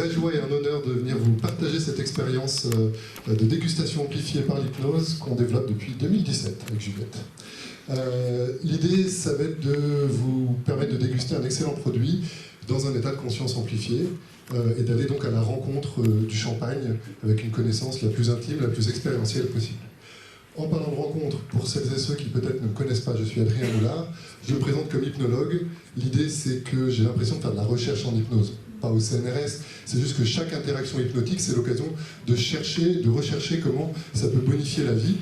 vraie joie et un honneur de venir vous partager cette expérience de dégustation amplifiée par l'hypnose qu'on développe depuis 2017 avec Juliette. L'idée, ça va être de vous permettre de déguster un excellent produit dans un état de conscience amplifié et d'aller donc à la rencontre du champagne avec une connaissance la plus intime, la plus expérientielle possible. En parlant de rencontre, pour celles et ceux qui peut-être ne me connaissent pas, je suis Adrien Moulard, je me présente comme hypnologue. L'idée, c'est que j'ai l'impression de faire de la recherche en hypnose, pas au CNRS, c'est juste que chaque interaction hypnotique, c'est l'occasion de rechercher comment ça peut bonifier la vie.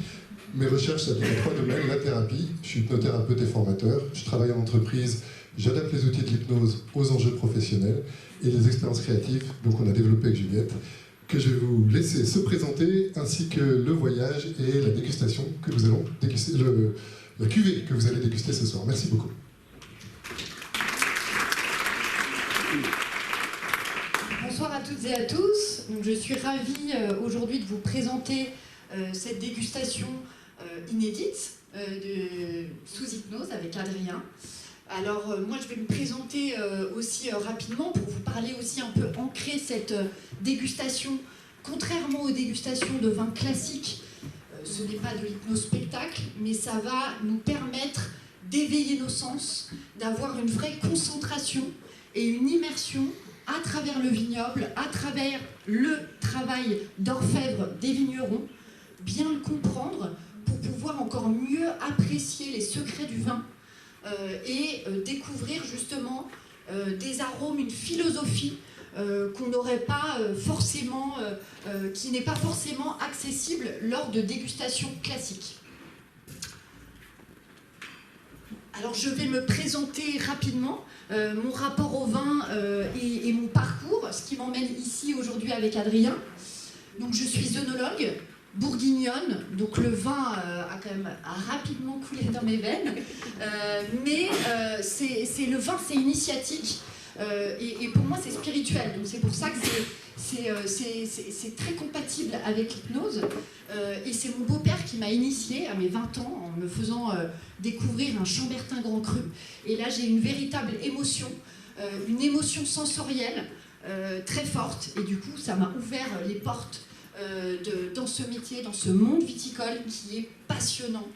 Mes recherches s'appliquent à 3 domaines, la thérapie, je suis hypnothérapeute et formateur, je travaille en entreprise, j'adapte les outils de l'hypnose aux enjeux professionnels, et les expériences créatives, donc on a développé avec Juliette, que je vais vous laisser se présenter, ainsi que le voyage et la dégustation que nous allons déguster, la cuvée que vous allez déguster ce soir. Merci beaucoup. Bonsoir à toutes et à tous. Donc, je suis ravie aujourd'hui de vous présenter cette dégustation inédite sous hypnose avec Adrien. Alors moi je vais me présenter aussi rapidement pour vous parler aussi un peu ancrer cette dégustation. Contrairement aux dégustations de vins classiques, ce n'est pas de l'hypnospectacle, mais ça va nous permettre d'éveiller nos sens, d'avoir une vraie concentration et une immersion à travers le vignoble, à travers le travail d'orfèvre des vignerons, bien le comprendre pour pouvoir encore mieux apprécier les secrets du vin et découvrir justement des arômes, une philosophie qu'on n'aurait pas forcément, qui n'est pas forcément accessible lors de dégustations classiques. Alors je vais me présenter rapidement mon rapport au vin et mon parcours, ce qui m'emmène ici aujourd'hui avec Adrien. Donc je suis œnologue, bourguignonne, donc le vin a quand même rapidement coulé dans mes veines, mais c'est le vin, c'est initiatique et pour moi c'est spirituel, donc c'est pour ça que c'est très compatible avec l'hypnose et c'est mon beau-père qui m'a initiée à mes 20 ans en me faisant découvrir un Chambertin Grand Cru, et là j'ai une véritable émotion, une émotion sensorielle très forte, et du coup ça m'a ouvert les portes dans ce métier, dans ce monde viticole qui est passionnant.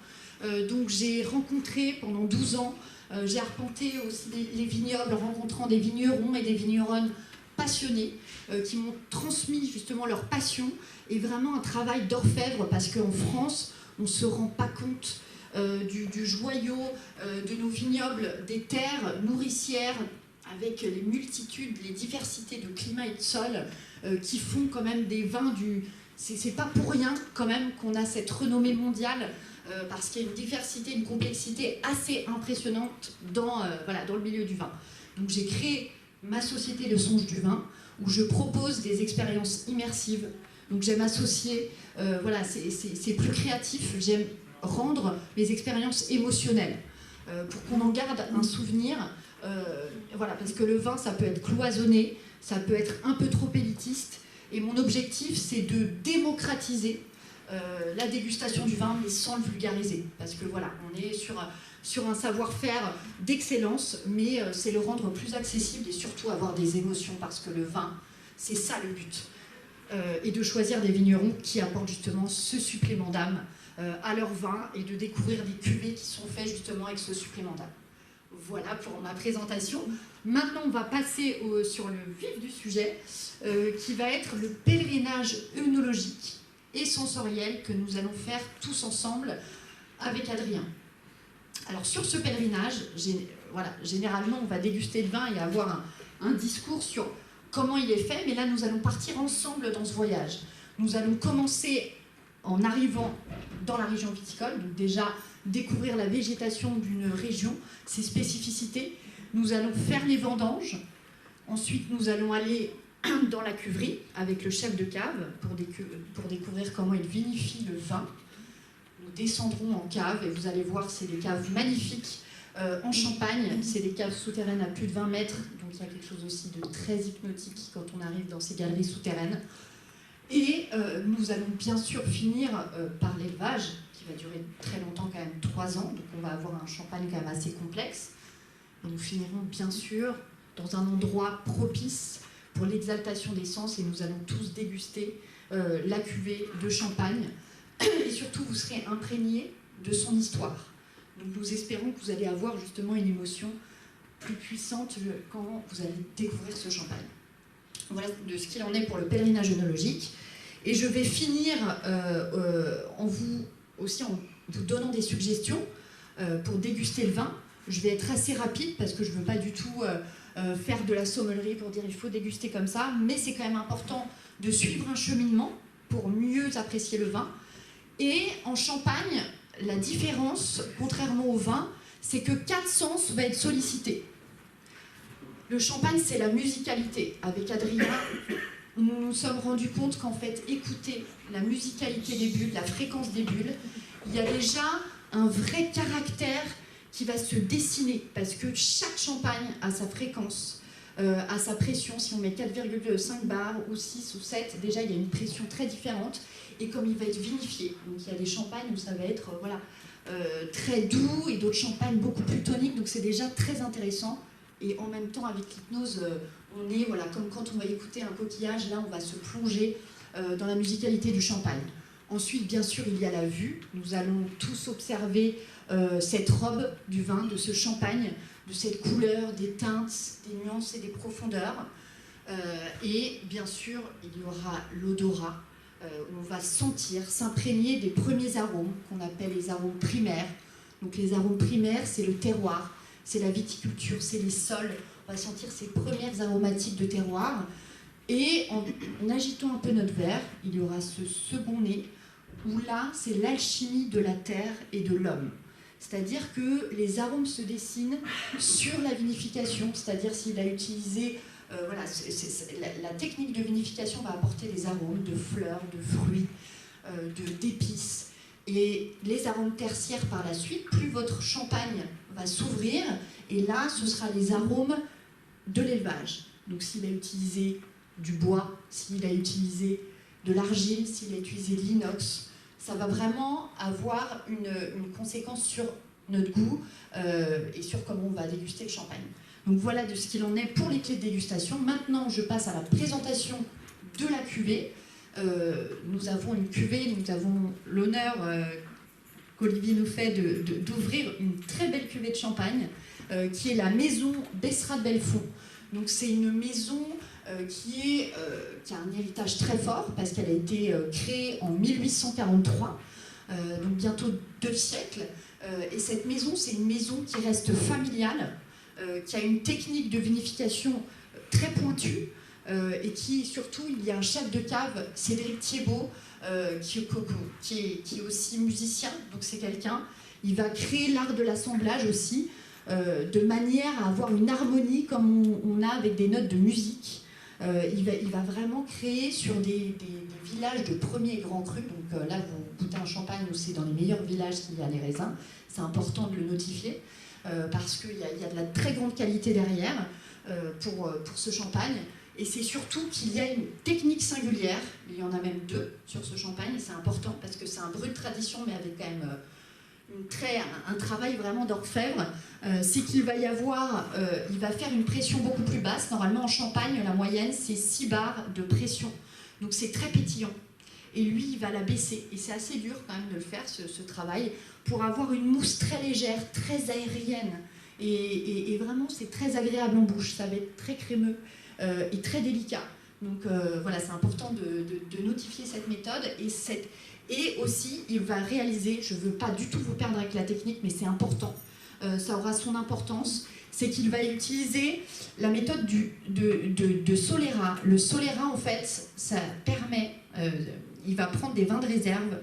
Donc j'ai rencontré pendant 12 ans, j'ai arpenté aussi les vignobles en rencontrant des vignerons et des vigneronnes passionnés qui m'ont transmis justement leur passion et vraiment un travail d'orfèvre, parce qu'en France, on ne se rend pas compte du joyau de nos vignobles, des terres nourricières, avec les multitudes, les diversités de climats et de sols qui font quand même des vins du... C'est pas pour rien quand même qu'on a cette renommée mondiale, parce qu'il y a une diversité, une complexité assez impressionnante dans le milieu du vin. Donc j'ai créé ma société Le Songe du Vin, où je propose des expériences immersives. Donc j'aime associer, c'est plus créatif, j'aime rendre les expériences émotionnelles, pour qu'on en garde un souvenir. Parce que le vin, ça peut être cloisonné, ça peut être un peu trop élitiste, et mon objectif, c'est de démocratiser la dégustation du vin, mais sans le vulgariser, parce que voilà, on est sur un savoir-faire d'excellence, mais c'est le rendre plus accessible et surtout avoir des émotions, parce que le vin, c'est ça le but, et de choisir des vignerons qui apportent justement ce supplément d'âme à leur vin, et de découvrir des cuvées qui sont faites justement avec ce supplément d'âme. Voilà pour ma présentation. Maintenant, on va passer sur le vif du sujet, qui va être le pèlerinage œnologique et sensoriel que nous allons faire tous ensemble avec Adrien. Alors, sur ce pèlerinage, généralement, on va déguster le vin et avoir un discours sur comment il est fait, mais là, nous allons partir ensemble dans ce voyage. Nous allons commencer en arrivant dans la région viticole, donc déjà découvrir la végétation d'une région, ses spécificités. Nous allons faire les vendanges. Ensuite, nous allons aller dans la cuverie avec le chef de cave pour découvrir comment il vinifie le vin. Nous descendrons en cave et vous allez voir, c'est des caves magnifiques en Champagne. C'est des caves souterraines à plus de 20 mètres, donc il y a quelque chose aussi de très hypnotique quand on arrive dans ces galeries souterraines. Et nous allons bien sûr finir par l'élevage, qui va durer très longtemps, quand même 3 ans, donc on va avoir un champagne quand même assez complexe. Et nous finirons bien sûr dans un endroit propice pour l'exaltation des sens et nous allons tous déguster la cuvée de champagne. Et surtout, vous serez imprégnés de son histoire. Donc nous espérons que vous allez avoir justement une émotion plus puissante quand vous allez découvrir ce champagne. Voilà de ce qu'il en est pour le pèlerinage œnologique. Et je vais finir en vous donnant des suggestions pour déguster le vin. Je vais être assez rapide parce que je ne veux pas du tout faire de la sommellerie pour dire il faut déguster comme ça, mais c'est quand même important de suivre un cheminement pour mieux apprécier le vin. Et en Champagne, la différence, contrairement au vin, c'est que 4 sens vont être sollicités. Le champagne, c'est la musicalité. Avec Adrien, nous nous sommes rendus compte qu'en fait, écouter la musicalité des bulles, la fréquence des bulles, il y a déjà un vrai caractère qui va se dessiner, parce que chaque champagne a sa fréquence, a sa pression. Si on met 4,5 bars ou 6 ou 7, déjà il y a une pression très différente, et comme il va être vinifié, donc il y a des champagnes où ça va être très doux, et d'autres champagnes beaucoup plus toniques, donc c'est déjà très intéressant. Et en même temps, avec l'hypnose, on est comme quand on va écouter un coquillage, là on va se plonger dans la musicalité du champagne. Ensuite, bien sûr, il y a la vue. Nous allons tous observer cette robe du vin, de ce champagne, de cette couleur, des teintes, des nuances et des profondeurs. Et bien sûr, il y aura l'odorat, où on va sentir, s'imprégner des premiers arômes, qu'on appelle les arômes primaires. Donc les arômes primaires, c'est le terroir, c'est la viticulture, c'est les sols. On va sentir ces premières aromatiques de terroir. Et en agitant un peu notre verre, il y aura ce second nez, où là, c'est l'alchimie de la terre et de l'homme. C'est-à-dire que les arômes se dessinent sur la vinification, c'est-à-dire s'il a utilisé... la technique de vinification va apporter des arômes de fleurs, de fruits, d'épices. Et les arômes tertiaires par la suite, plus votre champagne va s'ouvrir, et là, ce sera les arômes de l'élevage. Donc s'il a utilisé du bois, s'il a utilisé de l'argile, s'il a utilisé de l'inox, ça va vraiment avoir une conséquence sur notre goût et sur comment on va déguster le champagne. Donc voilà de ce qu'il en est pour les clés de dégustation. Maintenant, je passe à la présentation de la cuvée. Nous avons une cuvée, nous avons l'honneur qu'Olivier nous fait d'ouvrir une très belle cuvée de champagne qui est la maison Besserat-Belfond. Donc c'est une maison qui a un héritage très fort parce qu'elle a été créée en 1843, donc bientôt 2 siècles. Et cette maison, c'est une maison qui reste familiale, qui a une technique de vinification très pointue, et qui, surtout, il y a un chef de cave, Cédric Thiebaud, qui est aussi musicien, donc c'est quelqu'un, il va créer l'art de l'assemblage aussi, de manière à avoir une harmonie comme on a avec des notes de musique. Il va vraiment créer sur des villages de premier et grand cru, donc là vous goûtez un champagne où c'est dans les meilleurs villages qu'il y a les raisins, c'est important de le notifier, parce qu'il y a de la très grande qualité derrière pour ce champagne. Et c'est surtout qu'il y a une technique singulière, il y en a même 2 sur ce champagne, et c'est important parce que c'est un brut de tradition, mais avec quand même un travail vraiment d'orfèvre. C'est qu'il va y avoir, il va faire une pression beaucoup plus basse. Normalement en Champagne, la moyenne c'est 6 bars de pression, donc c'est très pétillant. Et lui, il va la baisser, et c'est assez dur quand même de le faire, ce travail, pour avoir une mousse très légère, très aérienne, et vraiment c'est très agréable en bouche, ça va être très crémeux. Et très délicat. Donc voilà, c'est important de notifier cette méthode. Et aussi, il va réaliser, je ne veux pas du tout vous perdre avec la technique, mais c'est important, ça aura son importance, c'est qu'il va utiliser la méthode de Solera. Le Solera, en fait, ça permet, il va prendre des vins de réserve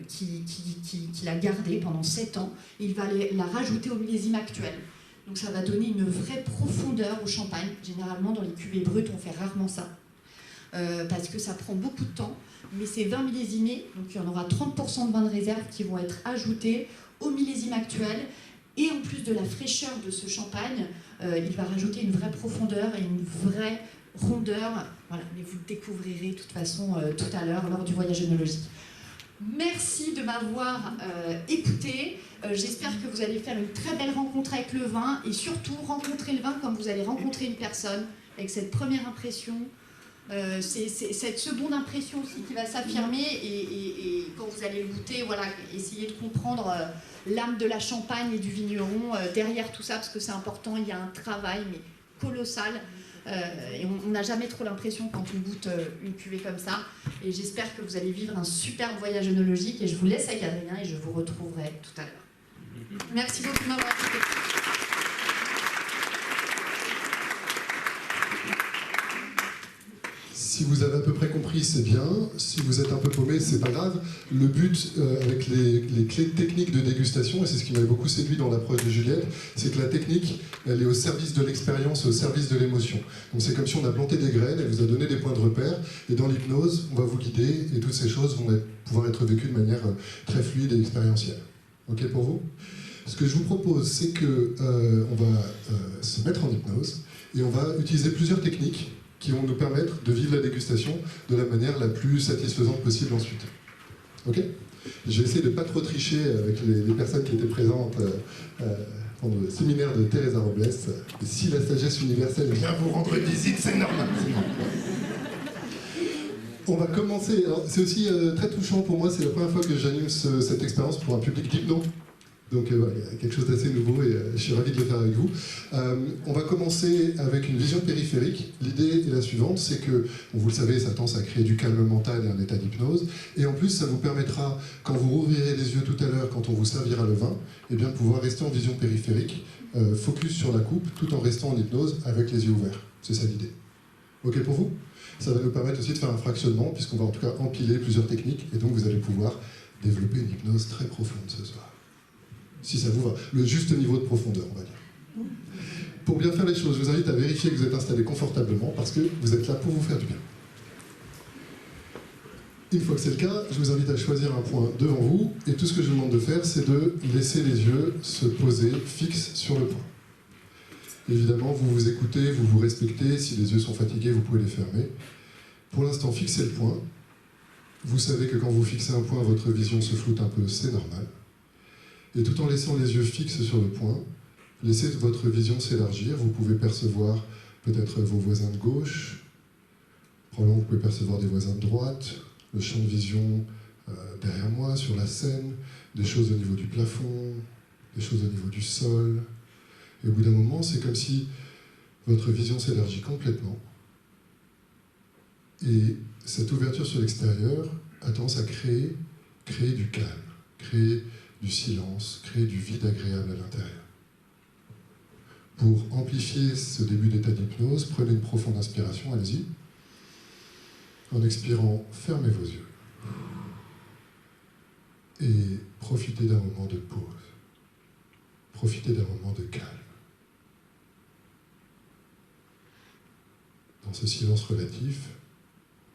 qu'il a gardés pendant 7 ans, et il va la rajouter au millésime actuel. Donc ça va donner une vraie profondeur au champagne. Généralement, dans les cuvées brutes, on fait rarement ça, parce que ça prend beaucoup de temps. Mais c'est 20 millésimés, donc il y en aura 30% de vins de réserve qui vont être ajoutés au millésime actuel. Et en plus de la fraîcheur de ce champagne, il va rajouter une vraie profondeur et une vraie rondeur. Voilà, mais vous le découvrirez de toute façon tout à l'heure lors du voyage œnologique. Merci de m'avoir écouté. J'espère que vous allez faire une très belle rencontre avec le vin, et surtout rencontrer le vin comme vous allez rencontrer une personne. avec cette première impression. C'est cette seconde impression aussi qui va s'affirmer et quand vous allez le goûter, voilà, essayez de comprendre l'âme de la Champagne et du vigneron derrière tout ça, parce que c'est important, il y a un travail mais colossal et on n'a jamais trop l'impression quand on goûte une cuvée comme ça, et j'espère que vous allez vivre un superbe voyage œnologique et je vous laisse avec Adrien et je vous retrouverai tout à l'heure. Merci beaucoup de m'avoir écouté. Si vous avez à peu près compris, c'est bien. Si vous êtes un peu paumé, c'est pas grave. Le but, avec les clés techniques de dégustation, et c'est ce qui m'avait beaucoup séduit dans l'approche de Juliette, c'est que la technique, elle est au service de l'expérience, au service de l'émotion. Donc c'est comme si on a planté des graines, elle vous a donné des points de repère, et dans l'hypnose, on va vous guider, et toutes ces choses vont pouvoir être vécues de manière très fluide et expérientielle. Ok pour vous? Ce que je vous propose, c'est que on va se mettre en hypnose, et on va utiliser plusieurs techniques qui vont nous permettre de vivre la dégustation de la manière la plus satisfaisante possible ensuite. Ok? Je vais essayer de ne pas trop tricher avec les personnes qui étaient présentes pendant le séminaire de Teresa Robles. Et si la sagesse universelle vient vous rendre visite, c'est normal. On va commencer. C'est aussi très touchant pour moi, c'est la première fois que j'anime cette expérience pour un public d'hypno. Donc voilà, il y a quelque chose d'assez nouveau et je suis ravi de le faire avec vous. On va commencer avec une vision périphérique. L'idée est la suivante, c'est que, vous le savez, ça tend à créer du calme mental et un état d'hypnose. Et en plus, ça vous permettra, quand vous rouvrirez les yeux tout à l'heure, quand on vous servira le vin, eh bien, de pouvoir rester en vision périphérique, focus sur la coupe, tout en restant en hypnose avec les yeux ouverts. C'est ça l'idée. Ok pour vous? Ça va nous permettre aussi de faire un fractionnement, puisqu'on va en tout cas empiler plusieurs techniques, et donc vous allez pouvoir développer une hypnose très profonde ce soir. Si ça vous va, le juste niveau de profondeur, on va dire. Pour bien faire les choses, je vous invite à vérifier que vous êtes installé confortablement, parce que vous êtes là pour vous faire du bien. Une fois que c'est le cas, je vous invite à choisir un point devant vous, et tout ce que je vous demande de faire, c'est de laisser les yeux se poser fixes sur le point. Évidemment, vous vous écoutez, vous vous respectez, si les yeux sont fatigués, vous pouvez les fermer. Pour l'instant, fixez le point. Vous savez que quand vous fixez un point, votre vision se floute un peu, c'est normal. Et tout en laissant les yeux fixes sur le point, laissez votre vision s'élargir. Vous pouvez percevoir peut-être vos voisins de gauche, probablement vous pouvez percevoir des voisins de droite, le champ de vision derrière moi, sur la scène, des choses au niveau du plafond, des choses au niveau du sol. Et au bout d'un moment, c'est comme si votre vision s'élargit complètement. Et cette ouverture sur l'extérieur a tendance à créer du calme, créer du silence, créer du vide agréable à l'intérieur. Pour amplifier ce début d'état d'hypnose, prenez une profonde inspiration, allez-y. En expirant, fermez vos yeux. Et profitez d'un moment de pause. Profitez d'un moment de calme. Dans ce silence relatif,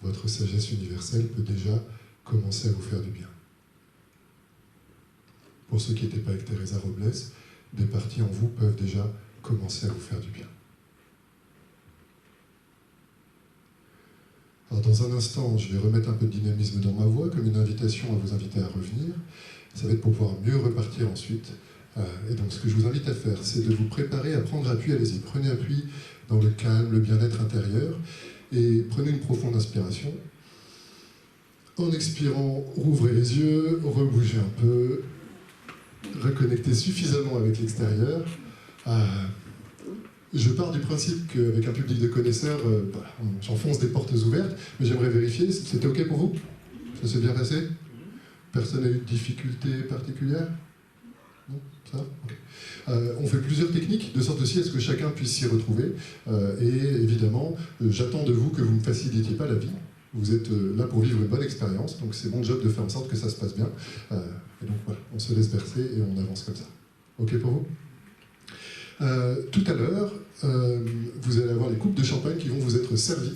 votre sagesse universelle peut déjà commencer à vous faire du bien. Pour ceux qui n'étaient pas avec Teresa Robles, des parties en vous peuvent déjà commencer à vous faire du bien. Alors dans un instant, je vais remettre un peu de dynamisme dans ma voix, comme une invitation à vous inviter à revenir. Ça va être pour pouvoir mieux repartir ensuite. Et donc ce que je vous invite à faire, c'est de vous préparer à prendre appui. Allez-y, prenez appui dans le calme, le bien-être intérieur, et prenez une profonde inspiration. En expirant, rouvrez les yeux, rebougez un peu, reconnectez suffisamment avec l'extérieur. Je pars du principe qu'avec un public de connaisseurs, j'enfonce des portes ouvertes, mais j'aimerais vérifier, c'était OK pour vous? Ça s'est bien passé? Personne n'a eu de difficultés particulières? Non? Ça? Okay. On fait plusieurs techniques, de sorte aussi à ce que chacun puisse s'y retrouver. Et évidemment, j'attends de vous que vous ne me facilitiez pas la vie. Vous êtes là pour vivre une bonne expérience, donc c'est mon job de faire en sorte que ça se passe bien. Et donc voilà, on se laisse bercer et on avance comme ça. OK pour vous? Tout à l'heure, vous allez avoir les coupes de champagne qui vont vous être servies.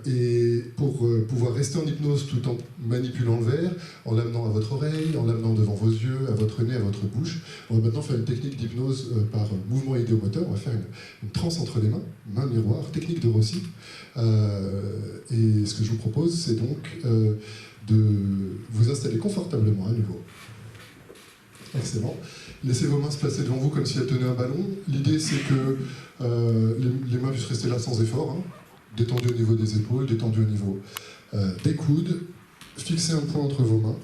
Et pour pouvoir rester en hypnose tout en manipulant le verre, en l'amenant à votre oreille, en l'amenant devant vos yeux, à votre nez, à votre bouche, on va maintenant faire une technique d'hypnose par mouvement idéomoteur. On va faire une transe entre les mains, main miroir, technique de Rossi. Et ce que je vous propose, c'est donc de vous installer confortablement à nouveau. Excellent. Laissez vos mains se placer devant vous comme si elles tenaient un ballon. L'idée, c'est que les mains puissent rester là sans effort, hein. Détendues au niveau des épaules, détendues au niveau des coudes. Fixez un point entre vos mains.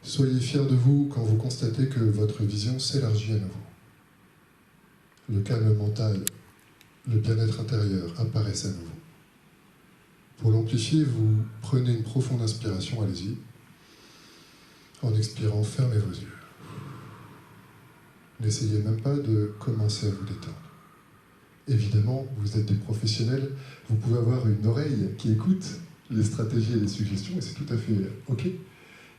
Soyez fiers de vous quand vous constatez que votre vision s'élargit à nouveau. Le calme mental, le bien-être intérieur apparaissent à nouveau. Pour l'amplifier, vous prenez une profonde inspiration, allez-y. En expirant, fermez vos yeux. N'essayez même pas de commencer à vous détendre. Évidemment, vous êtes des professionnels, vous pouvez avoir une oreille qui écoute les stratégies et les suggestions, et c'est tout à fait OK.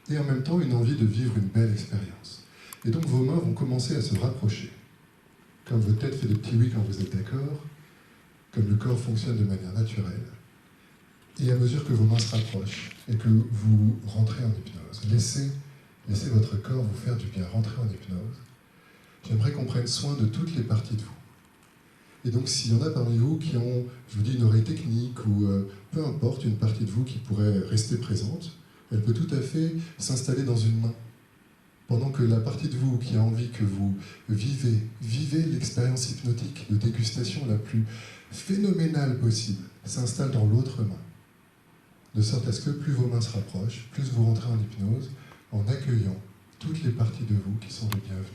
Et en même temps, une envie de vivre une belle expérience. Et donc, vos mains vont commencer à se rapprocher. Comme votre tête fait des petits oui quand vous êtes d'accord, comme le corps fonctionne de manière naturelle. Et à mesure que vos mains se rapprochent et que vous rentrez en hypnose, laissez votre corps vous faire du bien, rentrer en hypnose. J'aimerais qu'on prenne soin de toutes les parties de vous. Et donc, s'il y en a parmi vous qui ont, je vous dis, une oreille technique ou peu importe, une partie de vous qui pourrait rester présente, elle peut tout à fait s'installer dans une main. Pendant que la partie de vous qui a envie que vous vivez l'expérience hypnotique de dégustation la plus phénoménale possible, s'installe dans l'autre main. De sorte à ce que plus vos mains se rapprochent, plus vous rentrez en hypnose, en accueillant toutes les parties de vous qui sont les bienvenues.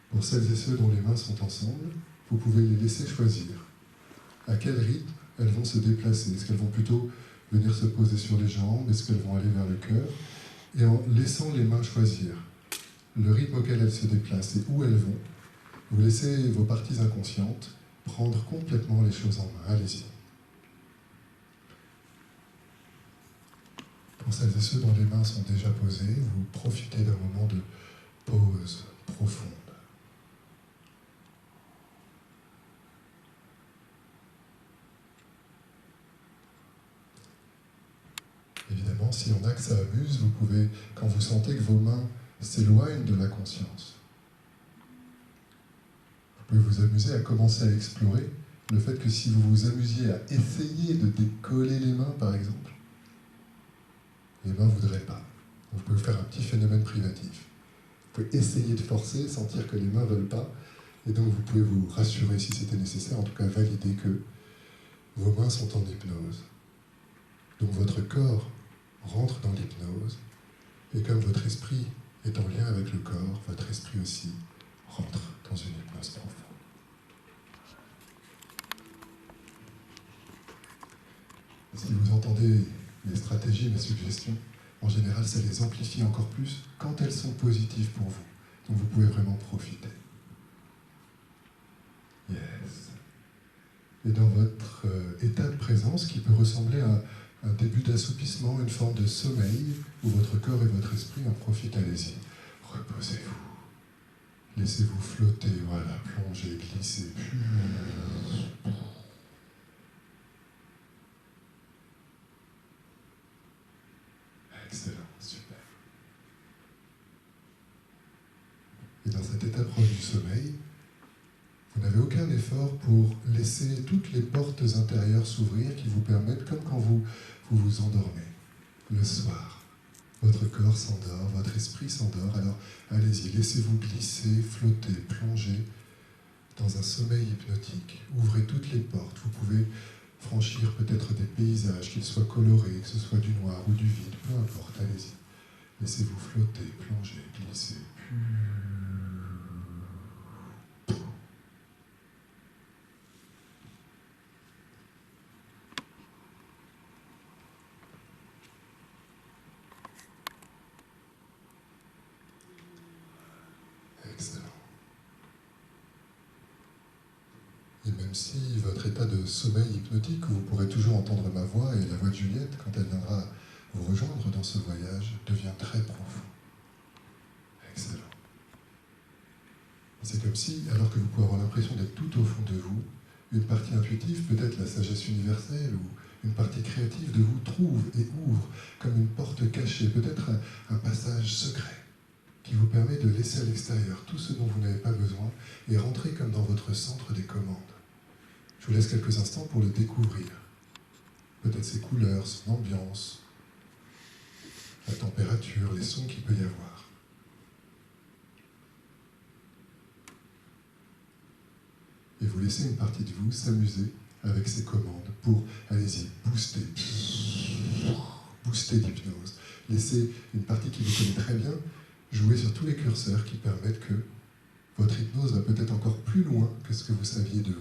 Pour celles et ceux dont les mains sont ensemble, vous pouvez les laisser choisir. À quel rythme elles vont se déplacer? Est-ce qu'elles vont plutôt venir se poser sur les jambes? Est-ce qu'elles vont aller vers le cœur? Et en laissant les mains choisir le rythme auquel elles se déplacent et où elles vont, vous laissez vos parties inconscientes prendre complètement les choses en main. Allez-y. Pour celles et ceux dont les mains sont déjà posées, vous profitez d'un moment de pause profonde. Évidemment, s'il y en a que ça amuse, vous pouvez, quand vous sentez que vos mains s'éloignent de la conscience, vous pouvez vous amuser à commencer à explorer le fait que si vous vous amusiez à essayer de décoller les mains, par exemple, les mains ne voudraient pas. Vous pouvez faire un petit phénomène privatif. Vous pouvez essayer de forcer, sentir que les mains ne veulent pas, et donc vous pouvez vous rassurer si c'était nécessaire, en tout cas valider que vos mains sont en hypnose. Donc votre corps rentre dans l'hypnose, et comme votre esprit est en lien avec le corps, votre esprit aussi rentre dans une hypnose profonde. Si vous entendez mes stratégies, mes suggestions, en général, ça les amplifie encore plus quand elles sont positives pour vous. Donc vous pouvez vraiment profiter. Yes. Et dans votre état de présence, qui peut ressembler à un début d'assoupissement, une forme de sommeil, où votre corps et votre esprit en profitent, allez-y. Reposez-vous. Laissez-vous flotter, voilà, plonger, glisser. Excellent, super. Et dans cet état proche du sommeil, vous n'avez aucun effort pour laisser toutes les portes intérieures s'ouvrir qui vous permettent, comme quand vous vous endormez le soir. Votre corps s'endort, votre esprit s'endort, alors allez-y, laissez-vous glisser, flotter, plonger dans un sommeil hypnotique. Ouvrez toutes les portes, vous pouvez franchir peut-être des paysages, qu'ils soient colorés, que ce soit du noir ou du vide, peu importe, allez-y. Laissez-vous flotter, plonger, glisser. Excellent. Et même si votre état de sommeil hypnotique, vous pourrez toujours entendre ma voix et la voix de Juliette quand elle viendra vous rejoindre dans ce voyage, devient très profond. Excellent. C'est comme si, alors que vous pouvez avoir l'impression d'être tout au fond de vous, une partie intuitive, peut-être la sagesse universelle ou une partie créative de vous trouve et ouvre comme une porte cachée, peut-être un passage secret qui vous permet de laisser à l'extérieur tout ce dont vous n'avez pas besoin et rentrer comme dans votre centre des commandes. Je vous laisse quelques instants pour le découvrir. Peut-être ses couleurs, son ambiance, la température, les sons qu'il peut y avoir. Et vous laissez une partie de vous s'amuser avec ces commandes pour, allez-y, booster l'hypnose. Laissez une partie qui vous connaît très bien jouer sur tous les curseurs qui permettent que votre hypnose va peut-être encore plus loin que ce que vous saviez de vous.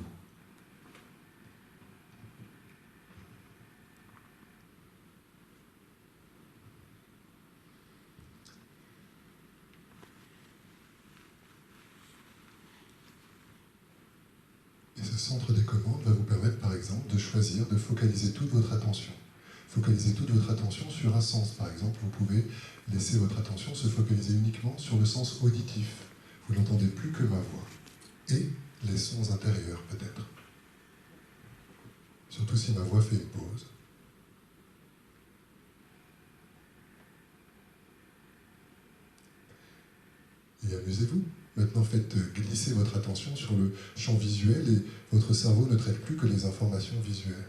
Et ce centre des commandes va vous permettre, par exemple, de choisir, de focaliser toute votre attention. Focaliser toute votre attention sur un sens. Par exemple, vous pouvez laisser votre attention se focaliser uniquement sur le sens auditif. Vous n'entendez plus que ma voix. Et les sons intérieurs, peut-être. Surtout si ma voix fait une pause. Et amusez-vous. Maintenant, faites glisser votre attention sur le champ visuel et votre cerveau ne traite plus que les informations visuelles.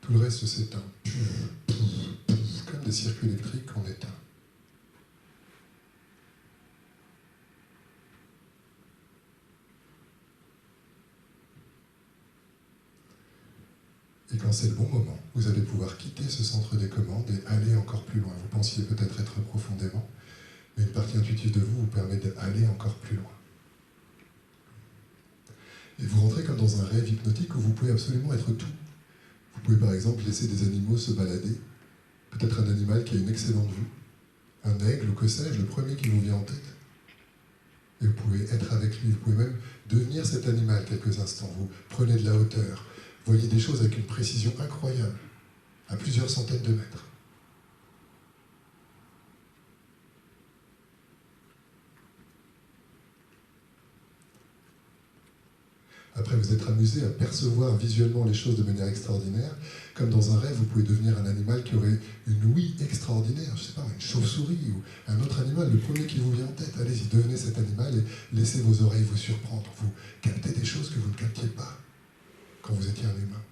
Tout le reste s'éteint. Comme des circuits électriques qu'on éteint. Et quand c'est le bon moment, vous allez pouvoir quitter ce centre des commandes et aller encore plus loin. Vous pensiez peut-être être profondément, mais une partie intuitive de vous vous permet d'aller encore plus loin. Et vous rentrez comme dans un rêve hypnotique où vous pouvez absolument être tout. Vous pouvez par exemple laisser des animaux se balader, peut-être un animal qui a une excellente vue, un aigle ou que sais-je, le premier qui vous vient en tête. Et vous pouvez être avec lui, vous pouvez même devenir cet animal quelques instants. Vous prenez de la hauteur, voyez des choses avec une précision incroyable, à plusieurs centaines de mètres. Après, vous êtes amusé à percevoir visuellement les choses de manière extraordinaire. Comme dans un rêve, vous pouvez devenir un animal qui aurait une ouïe extraordinaire. Je ne sais pas, une chauve-souris ou un autre animal, le premier qui vous vient en tête. Allez-y, devenez cet animal et laissez vos oreilles vous surprendre. Vous captez des choses que vous ne captiez pas quand vous étiez un humain.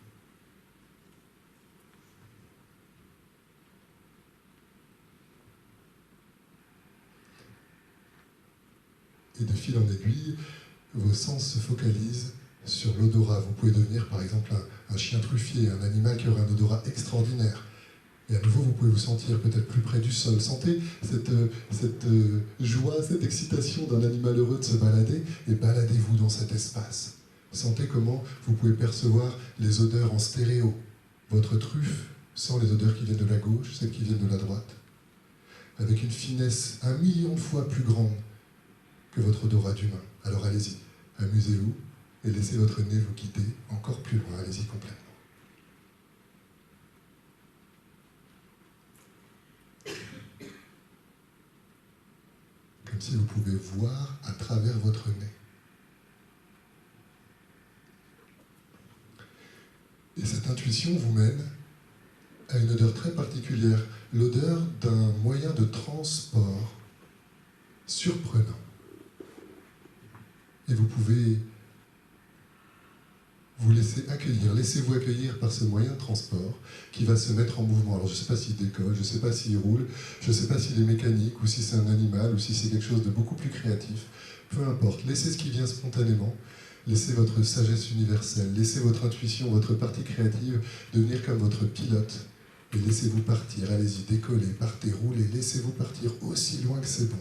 Et de fil en aiguille, vos sens se focalisent sur l'odorat. Vous pouvez devenir par exemple un chien truffier, un animal qui aurait un odorat extraordinaire. Et à nouveau, vous pouvez vous sentir peut-être plus près du sol. Sentez cette joie, cette excitation d'un animal heureux de se balader et baladez-vous dans cet espace. Sentez comment vous pouvez percevoir les odeurs en stéréo. Votre truffe sent les odeurs qui viennent de la gauche, celles qui viennent de la droite. Avec une finesse 1 million de fois plus grande que votre odorat d'humain. Alors allez-y, amusez-vous et laissez votre nez vous guider encore plus loin. Allez-y complètement. Comme si vous pouvez voir à travers votre nez. Et cette intuition vous mène à une odeur très particulière, l'odeur d'un moyen de transport surprenant. Et vous pouvez vous laisser accueillir, laissez-vous accueillir par ce moyen de transport qui va se mettre en mouvement. Alors je ne sais pas s'il décolle, je ne sais pas s'il roule, je ne sais pas s'il est mécanique ou si c'est un animal ou si c'est quelque chose de beaucoup plus créatif. Peu importe, laissez ce qui vient spontanément, laissez votre sagesse universelle, laissez votre intuition, votre partie créative devenir comme votre pilote et laissez-vous partir. Allez-y, décollez, partez, roulez, laissez-vous partir aussi loin que c'est bon.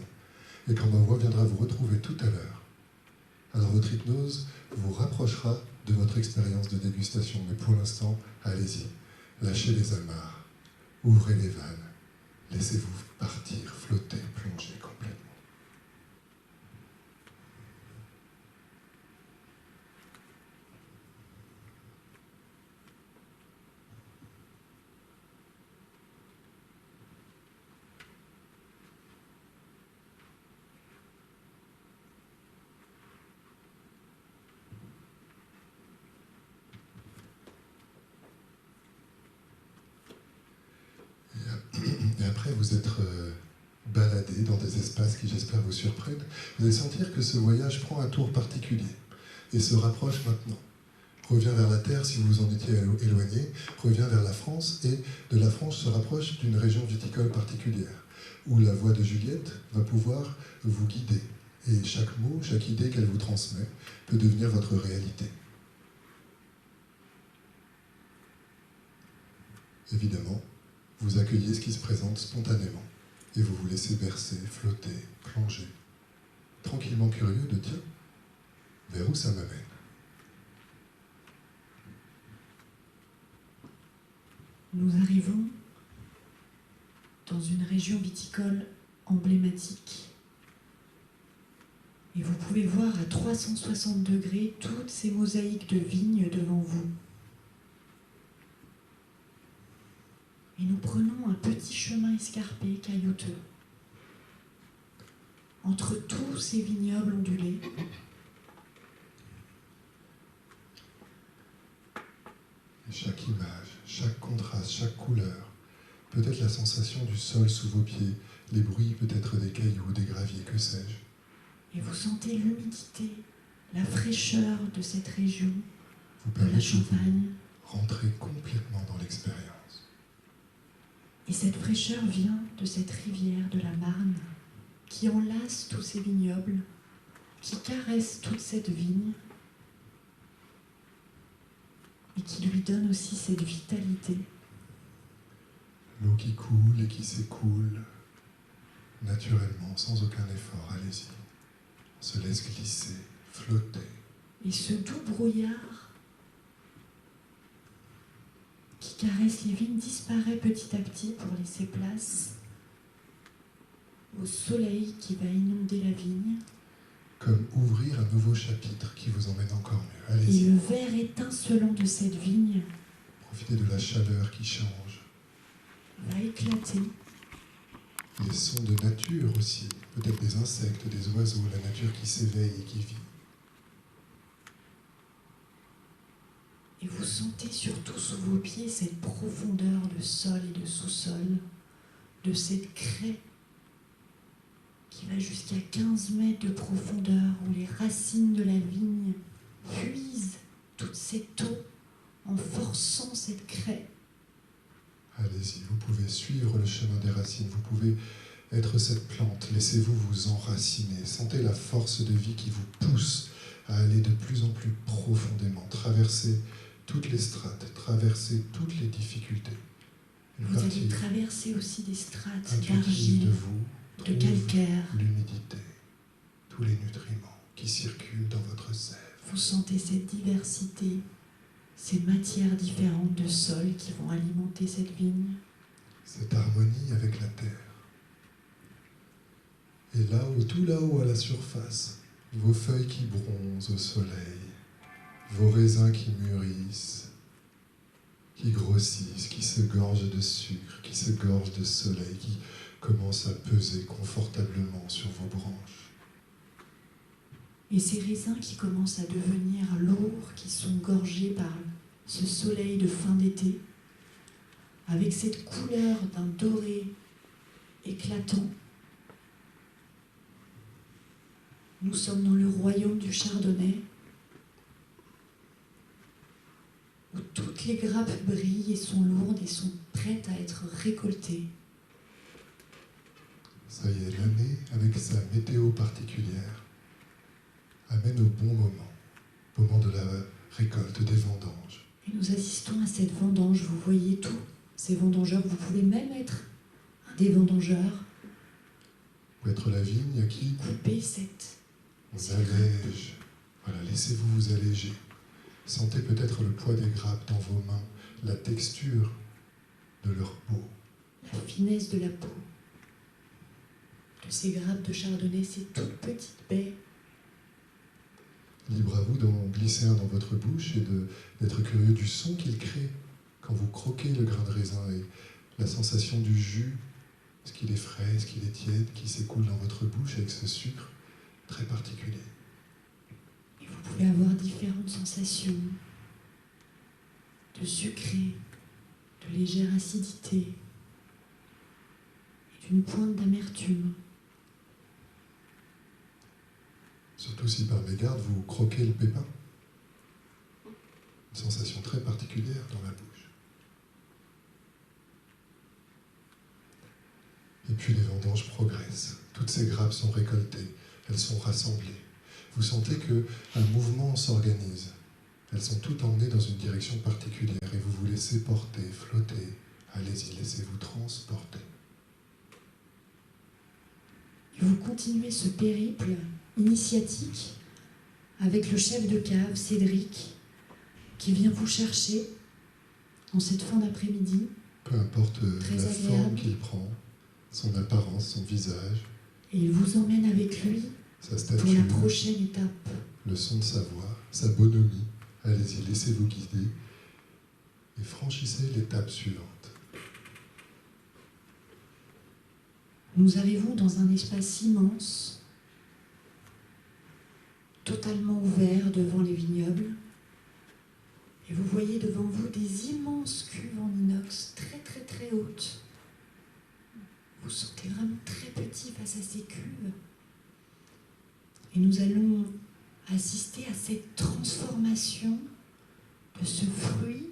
Et quand ma voix viendra vous retrouver tout à l'heure, alors votre hypnose vous rapprochera de votre expérience de dégustation. Mais pour l'instant, allez-y, lâchez les amarres, ouvrez les vannes, laissez-vous partir, flotter, plonger complètement. Et après vous être baladé dans des espaces qui, j'espère, vous surprennent, vous allez sentir que ce voyage prend un tour particulier et se rapproche maintenant. revient vers la terre si vous vous en étiez éloigné, revient vers la France et de la France se rapproche d'une région viticole particulière où la voix de Juliette va pouvoir vous guider. Et chaque mot, chaque idée qu'elle vous transmet peut devenir votre réalité. Évidemment, vous accueillez ce qui se présente spontanément et vous vous laissez bercer, flotter, plonger, tranquillement curieux de tiens, vers où ça m'amène. Nous arrivons dans une région viticole emblématique. Et vous pouvez voir à 360 degrés toutes ces mosaïques de vignes devant vous. Et nous prenons un petit chemin escarpé, caillouteux, entre tous ces vignobles ondulés. Et chaque image, chaque contraste, chaque couleur, peut-être la sensation du sol sous vos pieds, les bruits peut-être des cailloux, des graviers, que sais-je. Et vous sentez l'humidité, la fraîcheur de cette région, vous de la Champagne. Rentrez complètement dans l'expérience. Et cette fraîcheur vient de cette rivière de la Marne, qui enlace tous ces vignobles, qui caresse toute cette vigne, et qui lui donne aussi cette vitalité. L'eau qui coule et qui s'écoule, naturellement, sans aucun effort, allez-y. On se laisse glisser, flotter. Et ce doux brouillard qui caresse les vignes disparaît petit à petit pour laisser place au soleil qui va inonder la vigne. Comme ouvrir un nouveau chapitre qui vous emmène encore mieux. Et Allez-y. le vert étincelant de cette vigne Profitez de la chaleur qui change. va éclater. Les sons de nature aussi, peut-être des insectes, des oiseaux, la nature qui s'éveille et qui vit. Et vous sentez surtout sous vos pieds cette profondeur de sol et de sous-sol, de cette craie qui va jusqu'à 15 mètres de profondeur, où les racines de la vigne puisent toute cette eau en forçant cette craie. Allez-y, vous pouvez suivre le chemin des racines, vous pouvez être cette plante, laissez-vous vous enraciner, sentez la force de vie qui vous pousse à aller de plus en plus profondément, traverser toutes les strates, traverser toutes les difficultés. Une Vous allez partie traverser aussi des strates intuitive de d'argile, vous, de calcaire. l'humidité, tous les nutriments qui circulent dans votre sève. Vous sentez cette diversité, ces matières différentes de sol qui vont alimenter cette vigne. Cette harmonie avec la terre. Et là-haut, tout là-haut à la surface, vos feuilles qui bronzent au soleil, vos raisins qui mûrissent, qui grossissent, qui se gorgent de sucre, qui se gorgent de soleil, qui commencent à peser confortablement sur vos branches. Et ces raisins qui commencent à devenir lourds, qui sont gorgés par ce soleil de fin d'été, avec cette couleur d'un doré éclatant. Nous sommes dans le royaume du Chardonnay, où toutes les grappes brillent et sont lourdes et sont prêtes à être récoltées. Ça y est, l'année, avec sa météo particulière, amène au bon moment de la récolte, des vendanges. Et nous assistons à cette vendange, vous voyez tous ces vendangeurs, vous pouvez même être un des vendangeurs. Ou être la vigne qui Coupez cette... vous allège. Voilà, laissez-vous vous alléger. Sentez peut-être le poids des grappes dans vos mains, la texture de leur peau. La finesse de la peau de ces grappes de chardonnay, ces toutes petites baies. Libre à vous d'en glisser un dans votre bouche et d'être curieux du son qu'il crée quand vous croquez le grain de raisin et la sensation du jus, est-ce qu'il est frais, est-ce qu'il est tiède, qui s'écoule dans votre bouche avec ce sucre très particulier. Et vous pouvez avoir différentes sensations de sucré, de légère acidité et d'une pointe d'amertume. Surtout si par mégarde vous croquez le pépin. Une sensation très particulière dans la bouche. Et puis les vendanges progressent. Toutes ces grappes sont récoltées, elles sont rassemblées. Vous sentez qu'un mouvement s'organise. Elles sont toutes emmenées dans une direction particulière et vous vous laissez porter, flotter. Allez-y, laissez-vous transporter. Vous continuez ce périple initiatique avec le chef de cave, Cédric, qui vient vous chercher en cette fin d'après-midi. Peu importe la agréable. forme qu'il prend, son apparence, son visage. Et il vous emmène avec lui sa statue, pour la prochaine étape. Le son de sa voix, sa bonhomie. Allez-y, laissez-vous guider et franchissez l'étape suivante. Nous arrivons dans un espace immense, totalement ouvert devant les vignobles. Et vous voyez devant vous des immenses cuves en inox, très très très hautes. Vous vous sentez vraiment très petit face à ces cuves. Et nous allons assister à cette transformation de ce fruit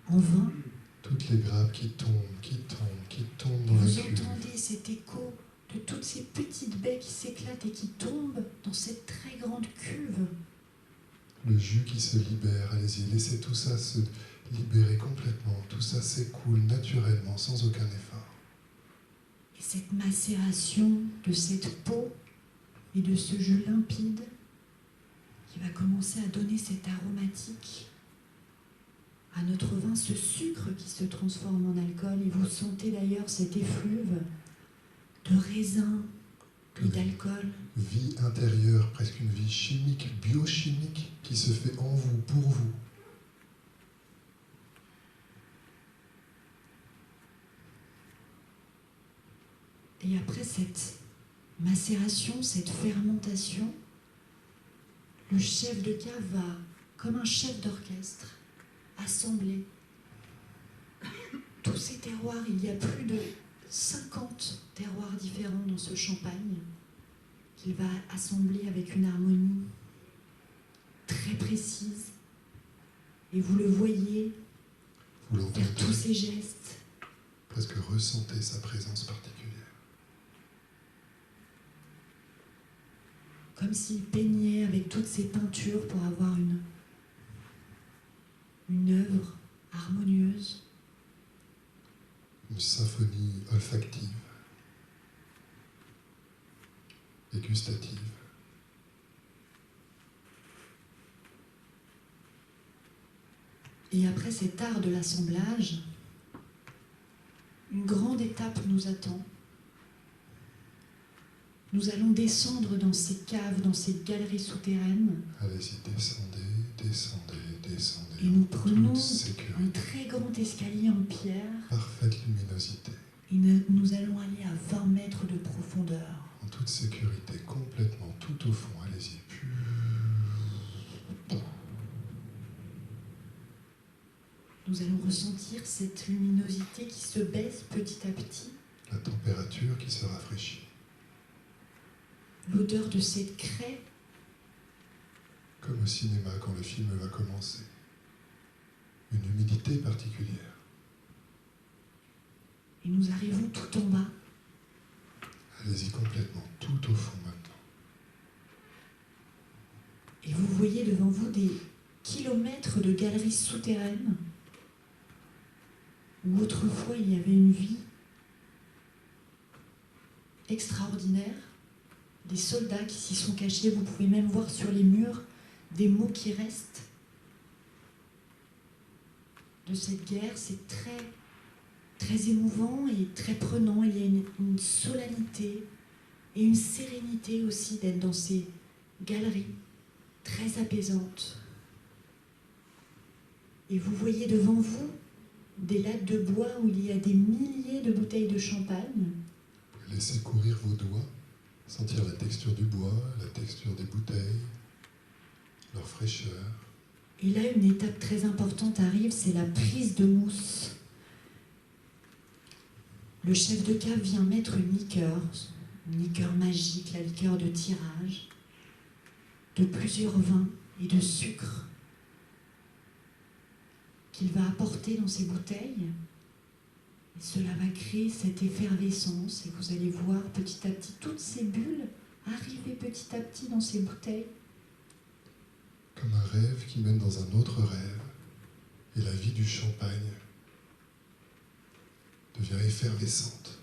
en vin. Toutes les grappes qui tombent dans la cuve. Vous entendez cet écho de toutes ces petites baies qui s'éclatent et qui tombent dans cette très grande cuve. Le jus qui se libère, allez-y, laissez tout ça se libérer complètement. Tout ça s'écoule naturellement, sans aucun effort. Et cette macération de cette peau et de ce jus limpide qui va commencer à donner cette aromatique à notre vin, ce sucre qui se transforme en alcool. Et vous sentez d'ailleurs cet effluve de raisin et d'alcool. Vie intérieure, presque une vie chimique, biochimique, qui se fait en vous, pour vous. Et après cette macération, cette fermentation, le chef de cave va, comme un chef d'orchestre, assembler tous ces terroirs. Il y a plus de 50 terroirs différents dans ce champagne qu'il va assembler avec une harmonie très précise. Et vous le voyez faire tous ces gestes. Presque ressentez sa présence particulière. Comme s'il peignait avec toutes ces peintures pour avoir une œuvre harmonieuse. Une symphonie olfactive et gustative. Et après cet art de l'assemblage, une grande étape nous attend. Nous allons descendre dans ces caves, dans ces galeries souterraines. Allez-y, descendez. Et nous prenons un très grand escalier en pierre. Parfaite luminosité. Et nous allons aller à 20 mètres de profondeur. En toute sécurité, complètement, tout au fond. Allez-y. Nous allons ressentir cette luminosité qui se baisse petit à petit. La température qui se rafraîchit. L'odeur de cette craie. Comme au cinéma quand le film va commencer. Une humidité particulière. Et nous arrivons tout en bas. Allez-y complètement, tout au fond maintenant. Et vous voyez devant vous des kilomètres de galeries souterraines où autrefois il y avait une vie extraordinaire. Des soldats qui s'y sont cachés. Vous pouvez même voir sur les murs des mots qui restent de cette guerre. C'est très, très émouvant et très prenant. Il y a une solennité et une sérénité aussi d'être dans ces galeries très apaisantes. Et vous voyez devant vous des lattes de bois où il y a des milliers de bouteilles de champagne. Laissez courir vos doigts, sentir la texture du bois, la texture des bouteilles, leur fraîcheur. Et là, une étape très importante arrive, c'est la prise de mousse. Le chef de cave vient mettre une liqueur magique, la liqueur de tirage, de plusieurs vins et de sucre qu'il va apporter dans ces bouteilles. Et cela va créer cette effervescence et vous allez voir petit à petit toutes ces bulles arriver petit à petit dans ces bouteilles. Comme un rêve qui mène dans un autre rêve, et la vie du champagne devient effervescente.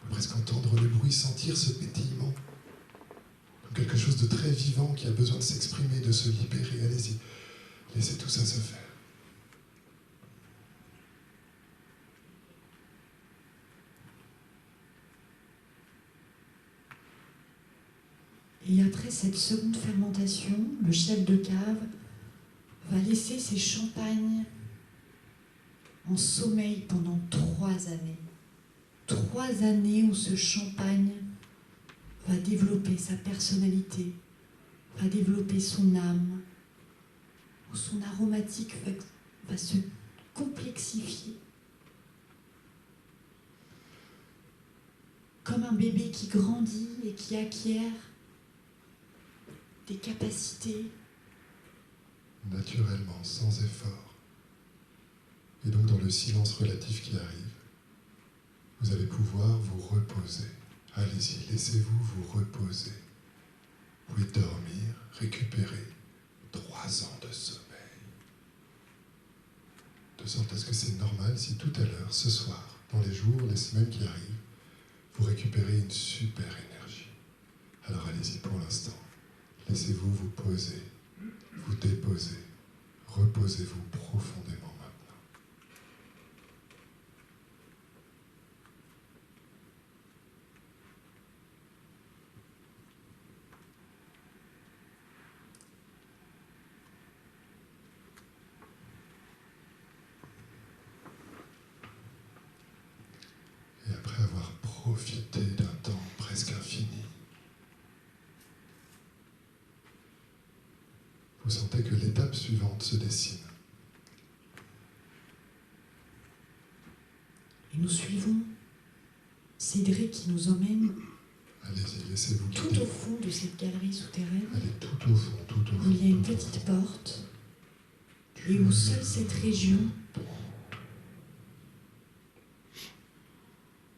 On peut presque entendre le bruit, sentir ce pétillement, comme quelque chose de très vivant qui a besoin de s'exprimer, de se libérer. Allez-y, laissez tout ça se faire. Et après cette seconde fermentation, le chef de cave va laisser ses champagnes en sommeil pendant 3 années. 3 années où ce champagne va développer sa personnalité, va développer son âme, où son aromatique va se complexifier. Comme un bébé qui grandit et qui acquiert des capacités. Naturellement, sans effort. Et donc dans le silence relatif qui arrive, vous allez pouvoir vous reposer. Allez-y, laissez-vous vous reposer. Vous pouvez dormir, récupérer 3 ans de sommeil. De sorte à ce que c'est normal si tout à l'heure, ce soir, dans les jours, les semaines qui arrivent, vous récupérez une super énergie. Alors allez-y pour l'instant. Laissez-vous vous poser, vous déposer. Reposez-vous profondément maintenant. Et après avoir profité d'un temps presque infini, vous sentez que l'étape suivante se dessine. Et nous suivons Cédric qui nous emmène Allez-y, laissez-vous tout guider. au fond de cette galerie souterraine, Allez tout au fond, tout au fond. où il y a une tout au petite fond. porte, et où seule cette région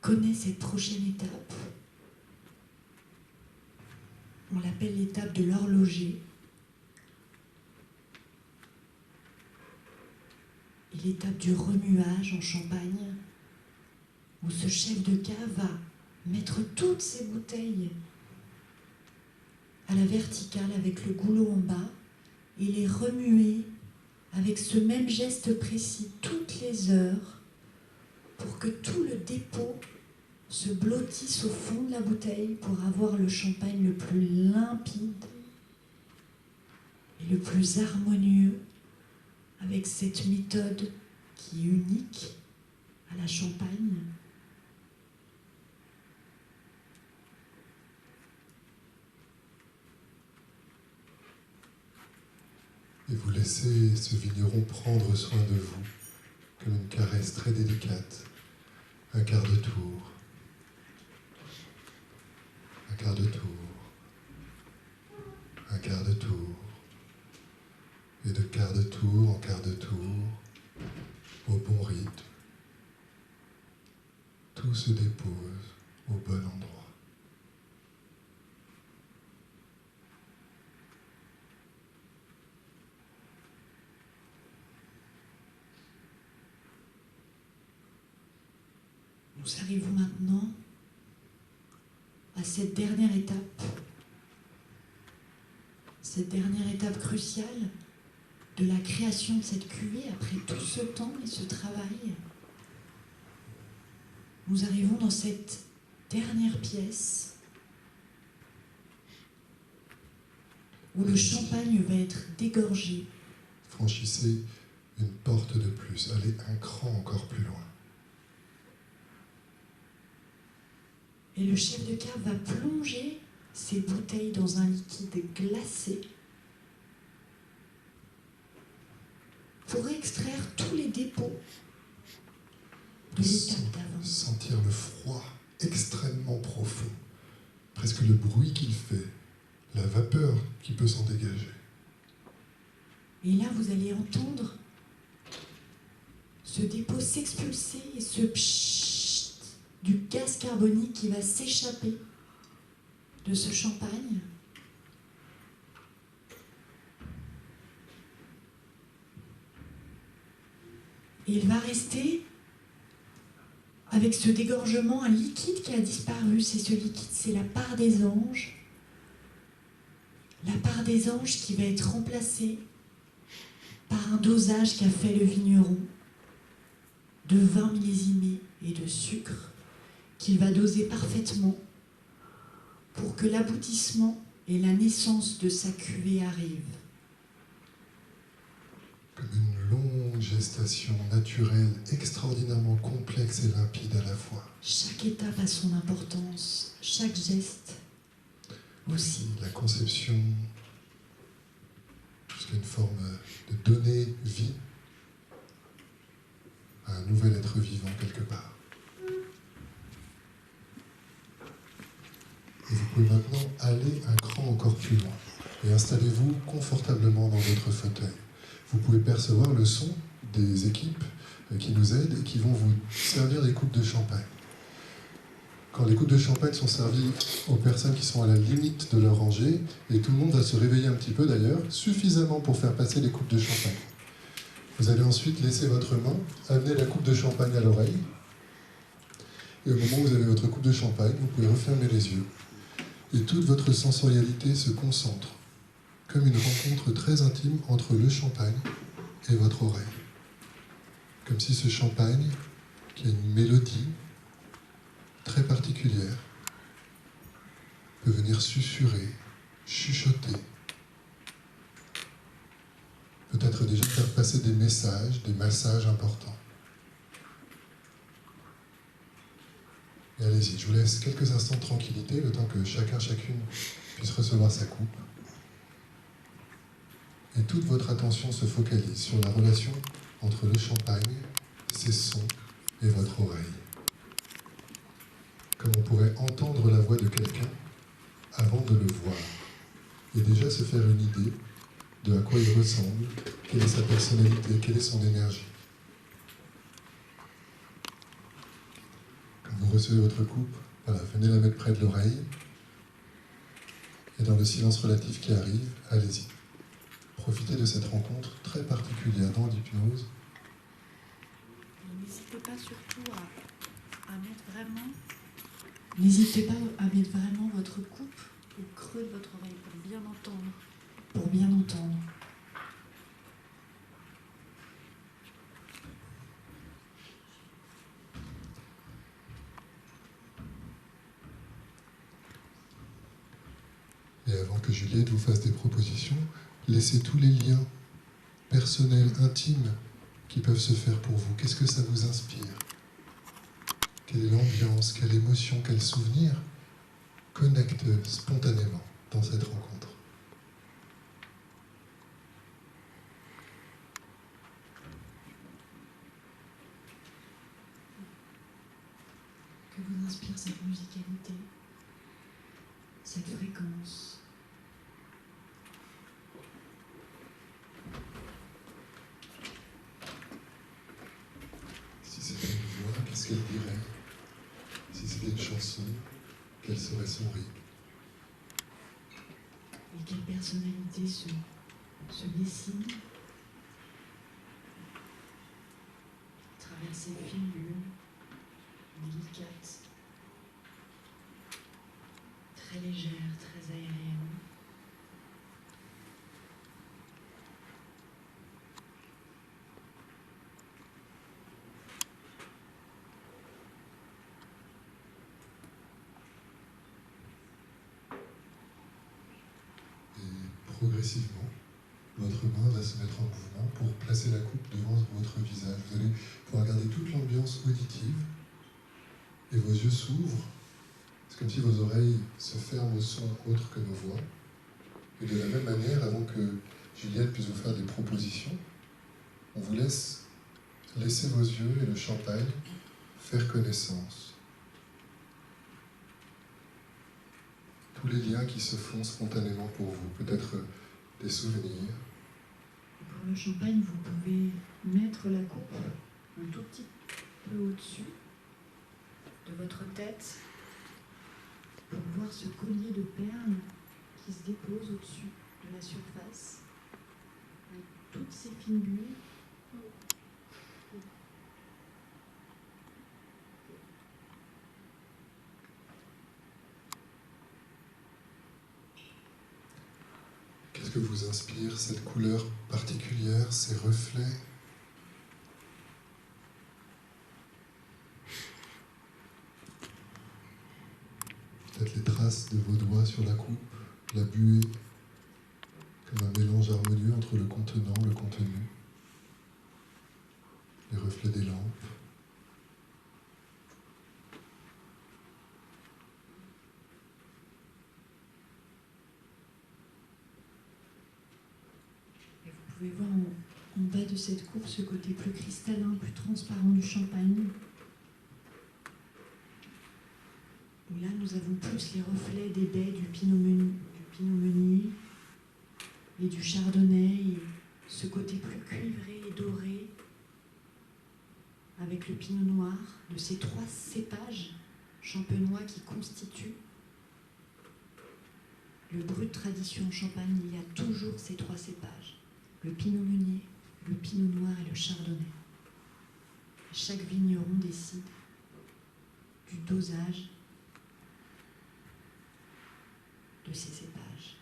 connaît cette prochaine étape. On l'appelle l'étape de l'horloger. Et l'étape du remuage en Champagne, où ce chef de cave va mettre toutes ces bouteilles à la verticale avec le goulot en bas et les remuer avec ce même geste précis toutes les heures pour que tout le dépôt se blottisse au fond de la bouteille pour avoir le champagne le plus limpide et le plus harmonieux avec cette méthode qui est unique à la Champagne. Et vous laissez ce vigneron prendre soin de vous, comme une caresse très délicate. Un quart de tour. Un quart de tour. Un quart de tour. Et de quart de tour en quart de tour, au bon rythme. Tout se dépose au bon endroit. Nous arrivons maintenant à cette dernière étape cruciale de la création de cette cuvée après tout ce temps et ce travail. Nous arrivons dans cette dernière pièce où le champagne va être dégorgé. Franchissez une porte de plus, allez un cran encore plus loin. Et le chef de cave va plonger ces bouteilles dans un liquide glacé pour extraire tous les dépôts de l'étape d'avant. Sentir le froid extrêmement profond, presque le bruit qu'il fait, la vapeur qui peut s'en dégager. Et là, vous allez entendre ce dépôt s'expulser et ce pchit du gaz carbonique qui va s'échapper de ce champagne. Et il va rester avec ce dégorgement un liquide qui a disparu. C'est ce liquide, c'est la part des anges. La part des anges qui va être remplacée par un dosage qu'a fait le vigneron de vin millésimé et de sucre qu'il va doser parfaitement pour que l'aboutissement et la naissance de sa cuvée arrivent. Comme une longue gestation naturelle, extraordinairement complexe et limpide à la fois. Chaque étape a son importance, chaque geste aussi. La conception, jusqu'à une forme de donner vie à un nouvel être vivant quelque part. Et vous pouvez maintenant aller un cran encore plus loin et installez-vous confortablement dans votre fauteuil. Vous pouvez percevoir le son des équipes qui nous aident et qui vont vous servir des coupes de champagne. Quand les coupes de champagne sont servies aux personnes qui sont à la limite de leur rangée, et tout le monde va se réveiller un petit peu d'ailleurs, suffisamment pour faire passer les coupes de champagne. Vous allez ensuite laisser votre main amener la coupe de champagne à l'oreille. Et au moment où vous avez votre coupe de champagne, vous pouvez refermer les yeux. Et toute votre sensorialité se concentre, comme une rencontre très intime entre le champagne et votre oreille. Comme si ce champagne, qui a une mélodie très particulière, peut venir susurrer, chuchoter, peut-être déjà faire passer des messages, des massages importants. Et allez-y, je vous laisse quelques instants de tranquillité, le temps que chacun, chacune puisse recevoir sa coupe. Et toute votre attention se focalise sur la relation entre le champagne, ses sons et votre oreille. Comme on pourrait entendre la voix de quelqu'un avant de le voir. Et déjà se faire une idée de à quoi il ressemble, quelle est sa personnalité, quelle est son énergie. Quand vous recevez votre coupe, voilà, venez la mettre près de l'oreille. Et dans le silence relatif qui arrive, allez-y. Profitez de cette rencontre très particulière dans l'hypnose. N'hésitez pas surtout à mettre vraiment... N'hésitez pas à mettre vraiment votre coupe au creux de votre oreille pour bien entendre. Pour bien entendre. Et avant que Juliette vous fasse des propositions, laissez tous les liens personnels, intimes, qui peuvent se faire pour vous. Qu'est-ce que ça vous inspire? Quelle est l'ambiance, quelle émotion, quel souvenir connecte spontanément dans cette rencontre? Que vous inspire cette musicalité, cette fréquence. Si c'était une voix, qu'est-ce qu'elle dirait? Si c'était une chanson, quel serait son rythme? Et quelle personnalité se dessine à travers ces figures délicates, très légères, très aériennes. Progressivement, votre main va se mettre en mouvement pour placer la coupe devant votre visage. Vous allez pouvoir garder toute l'ambiance auditive et vos yeux s'ouvrent. C'est comme si vos oreilles se ferment au son autre que nos voix. Et de la même manière, avant que Juliette puisse vous faire des propositions, on vous laisse laisser vos yeux et le champagne faire connaissance. Tous les liens qui se font spontanément pour vous, peut-être des souvenirs. Pour le champagne, vous pouvez mettre la coupe un tout petit peu au-dessus de votre tête pour voir ce collier de perles qui se dépose au-dessus de la surface avec toutes ces fines bulles. Qu'est-ce que vous inspire cette couleur particulière, ces reflets? Peut-être les traces de vos doigts sur la coupe, la buée, comme un mélange harmonieux entre le contenant, le contenu, les reflets des lampes. Et vous pouvez voir en bas de cette coupe ce côté plus cristallin, plus transparent du champagne. Où là, nous avons plus les reflets des baies du pinot meunier et du chardonnay, et ce côté plus cuivré et doré, avec le pinot noir, de ces 3 cépages champenois qui constituent le brut tradition en Champagne. Il y a toujours ces 3 cépages, le pinot meunier, le pinot noir et le chardonnay. Chaque vigneron décide du dosage de ces cépages.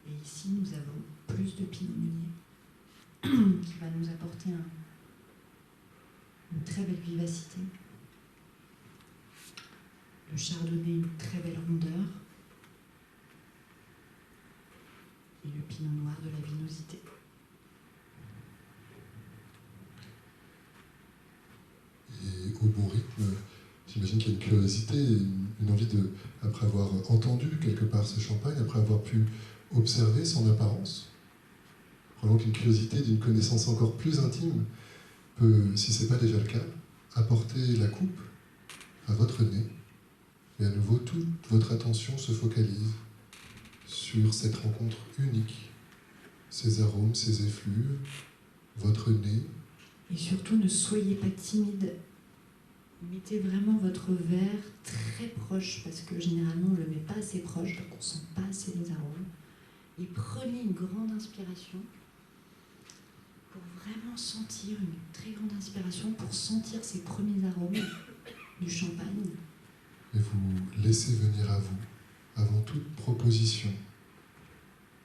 Et ici, nous avons plus de pinot meunier qui va nous apporter une très belle vivacité. Le chardonnay, une très belle rondeur. Et le pinot noir, de la vinosité. Et au bon rythme, j'imagine qu'il y a une curiosité, une envie de, après avoir entendu quelque part ce champagne, après avoir pu observer son apparence, probablement qu'une curiosité d'une connaissance encore plus intime peut, si ce n'est pas déjà le cas, apporter la coupe à votre nez, et à nouveau toute votre attention se focalise sur cette rencontre unique, ces arômes, ces effluves, votre nez. Et surtout, ne soyez pas timide. Mettez vraiment votre verre très proche, parce que généralement on ne le met pas assez proche, donc on ne sent pas assez les arômes. Et prenez une grande inspiration pour vraiment sentir, une très grande inspiration pour sentir ces premiers arômes du champagne. Et vous laissez venir à vous, avant toute proposition,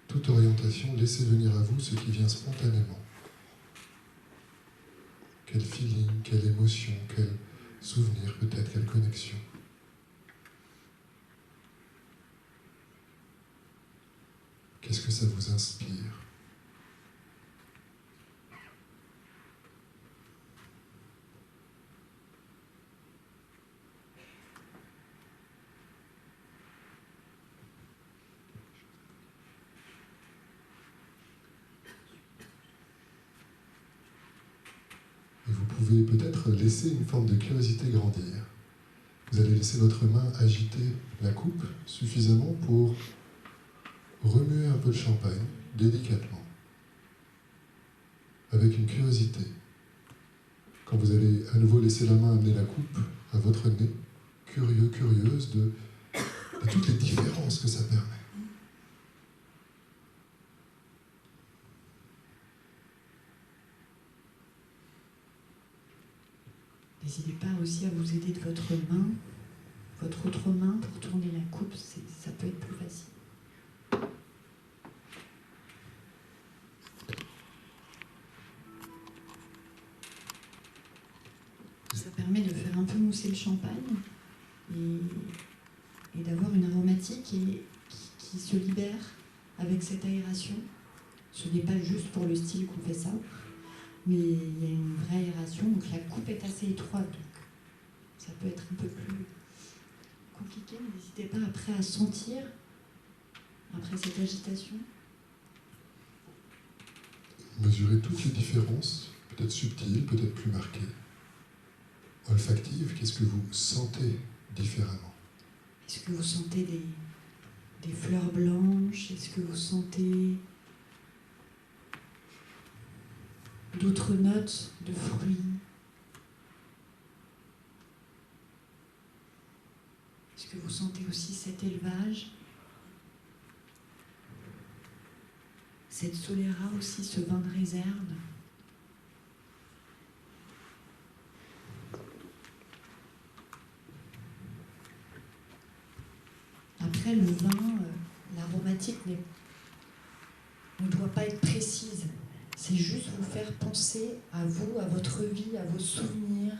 toute orientation, laissez venir à vous ce qui vient spontanément. Quel feeling, quelle émotion, quel souvenir, peut-être quelle connexion. Qu'est-ce que ça vous inspire ? Et vous pouvez peut-être laisser une forme de curiosité grandir. Vous allez laisser votre main agiter la coupe suffisamment pour remuer un peu le champagne, délicatement, avec une curiosité. Quand vous allez à nouveau laisser la main amener la coupe à votre nez, curieux, curieuse de toutes les différences que ça permet. N'hésitez pas aussi à vous aider de votre main, votre autre main pour tourner la coupe, ça peut être plus facile. Ça permet de faire un peu mousser le champagne et d'avoir une aromatique qui se libère avec cette aération. Ce n'est pas juste pour le style qu'on fait ça, mais il y a une vraie aération, donc la coupe est assez étroite, donc ça peut être un peu plus compliqué, mais n'hésitez pas après à sentir, après cette agitation. Mesurez toutes les différences, peut-être subtiles, peut-être plus marquées. Olfactives, qu'est-ce que vous sentez différemment ? Est-ce que vous sentez des fleurs blanches? Est-ce que vous sentez d'autres notes de fruits, que vous sentez aussi cet élevage? Cette Solera aussi, ce vin de réserve. Après, le vin, l'aromatique ne doit pas être précise. C'est juste vous faire penser à vous, à votre vie, à vos souvenirs.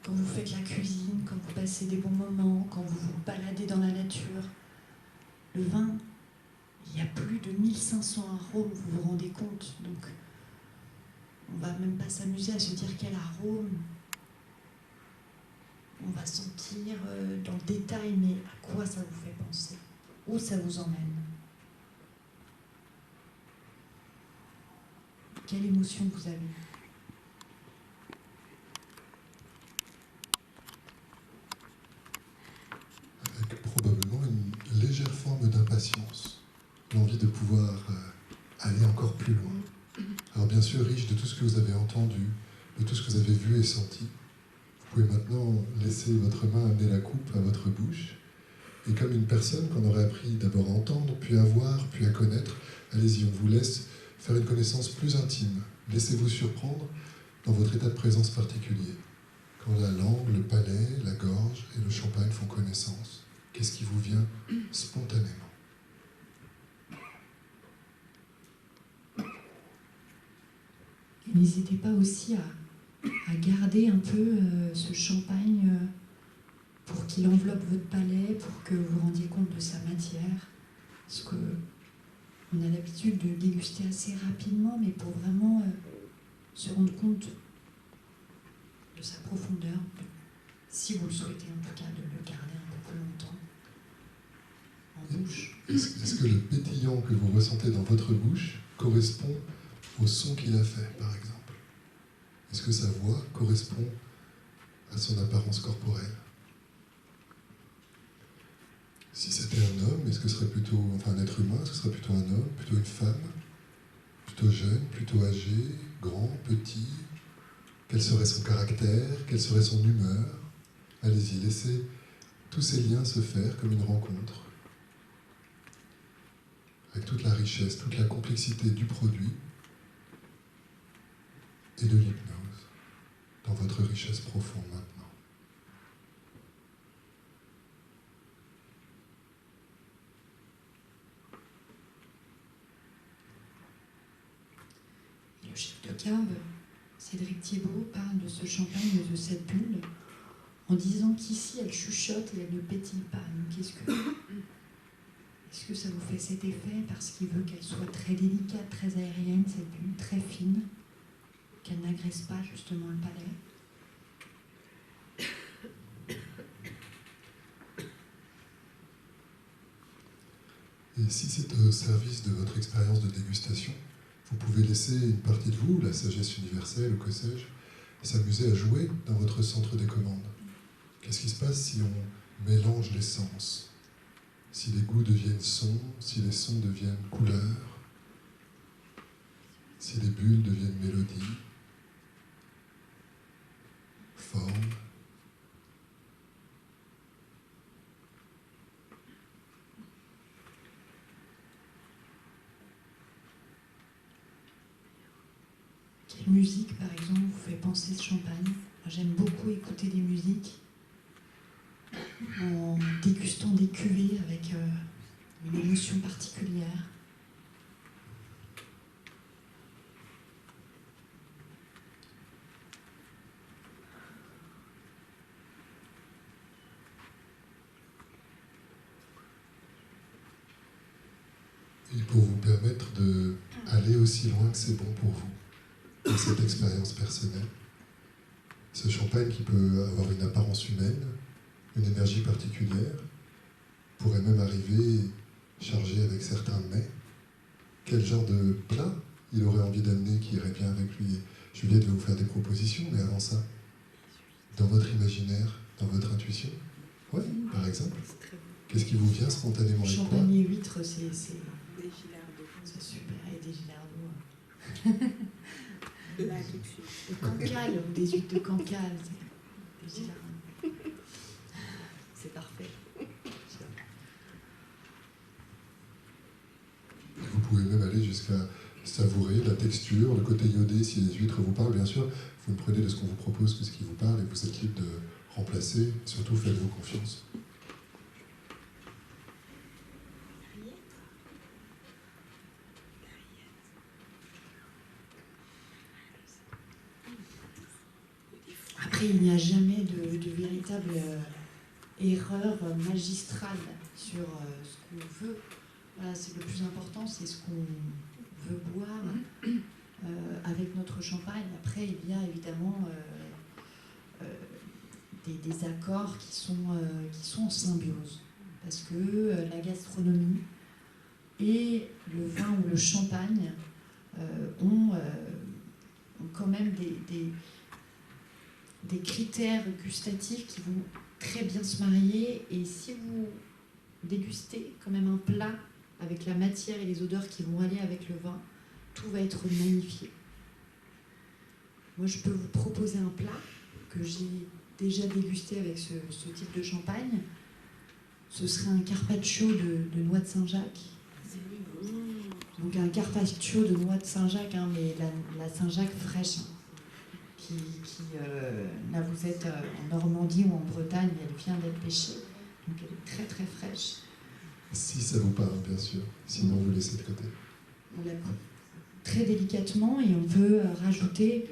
Quand vous faites la cuisine, quand vous passez des bons moments, quand vous vous baladez dans la nature. Le vin, il y a plus de 1500 arômes, vous vous rendez compte. Donc, on va même pas s'amuser à se dire quel arôme on va sentir dans le détail, mais à quoi ça vous fait penser? Où ça vous emmène? Quelle émotion vous avez? Avec probablement une légère forme d'impatience, l'envie de pouvoir aller encore plus loin. Alors bien sûr, riche de tout ce que vous avez entendu, de tout ce que vous avez vu et senti, vous pouvez maintenant laisser votre main amener la coupe à votre bouche, et comme une personne qu'on aurait appris d'abord à entendre, puis à voir, puis à connaître, allez-y, on vous laisse faire une connaissance plus intime. Laissez-vous surprendre dans votre état de présence particulier. Quand la langue, le palais, la gorge et le champagne font connaissance, qu'est-ce qui vous vient spontanément? N'hésitez pas aussi à garder un peu ce champagne pour qu'il enveloppe votre palais, pour que vous vous rendiez compte de sa matière. Parce qu'on a l'habitude de déguster assez rapidement, mais pour vraiment se rendre compte de sa profondeur, si vous le souhaitez en tout cas, de le garder un peu plus longtemps en bouche. Est-ce que le pétillant que vous ressentez dans votre bouche correspond au son qu'il a fait, par exemple? Est-ce que sa voix correspond à son apparence corporelle? Si c'était un homme, est-ce que ce serait plutôt, enfin un être humain, est-ce que ce serait plutôt un homme, plutôt une femme, plutôt jeune, plutôt âgé, grand, petit? Quel serait son caractère? Quelle serait son humeur? Allez-y, laissez tous ces liens se faire comme une rencontre, avec toute la richesse, toute la complexité du produit et de l'hypnose, dans votre richesse profonde maintenant. Et le chef de cave, Cédric Thiebaud, parle de ce champagne, de cette bulle, en disant qu'ici elle chuchote et elle ne pétille pas. Donc est-ce que ça vous fait cet effet parce qu'il veut qu'elle soit très délicate, très aérienne, cette bulle, très fine, qu'elle n'agresse pas justement le palais? Et si c'est au service de votre expérience de dégustation, vous pouvez laisser une partie de vous, la sagesse universelle ou que sais-je, s'amuser à jouer dans votre centre des commandes. Qu'est-ce qui se passe si on mélange les sens? Si les goûts deviennent sons, si les sons deviennent couleurs, si les bulles deviennent mélodies, formes. Quelle musique, par exemple, vous fait penser ce champagne? Moi, j'aime beaucoup écouter des musiques en dégustant des cuvées avec une émotion particulière. Et pour vous permettre d'aller aussi loin que c'est bon pour vous, dans cette expérience personnelle, ce champagne qui peut avoir une apparence humaine, une énergie particulière, pourrait même arriver chargé avec certains mets. Quel genre de plat il aurait envie d'amener qui irait bien avec lui? Juliette va vous faire des propositions, mais avant ça, dans votre imaginaire, dans votre intuition, ouais, par exemple, qu'est-ce qui vous vient spontanément avec quoi? Champagne et huîtres, c'est Des gilardos. c'est super. Et des gilardos. De la riche. De Cancale, ou des huîtres de Cancale. Des gilardos. C'est parfait. Vous pouvez même aller jusqu'à savourer la texture, le côté iodé, si les huîtres vous parlent, bien sûr. Vous ne prenez de ce qu'on vous propose que ce qui vous parle, et vous êtes libre de remplacer. Surtout, faites-vous confiance. Après, il n'y a jamais de véritable erreur magistrale sur ce qu'on veut. Voilà, c'est le plus important, c'est ce qu'on veut boire avec notre champagne. Après, il y a évidemment des accords qui sont en symbiose. Parce que la gastronomie et le vin ou le champagne ont quand même des critères gustatifs qui vont très bien se marier. Et si vous dégustez quand même un plat avec la matière et les odeurs qui vont aller avec le vin, tout va être magnifié. Moi, je peux vous proposer un plat que j'ai déjà dégusté avec ce type de champagne. Ce serait un carpaccio de noix de Saint-Jacques. Donc un carpaccio de noix de Saint-Jacques, hein, mais la Saint-Jacques fraîche. Là, vous êtes en Normandie ou en Bretagne, elle vient d'être pêchée. Donc elle est très très fraîche. Si ça vous parle, bien sûr. Sinon, vous laissez de côté. On la coupe très délicatement et on peut rajouter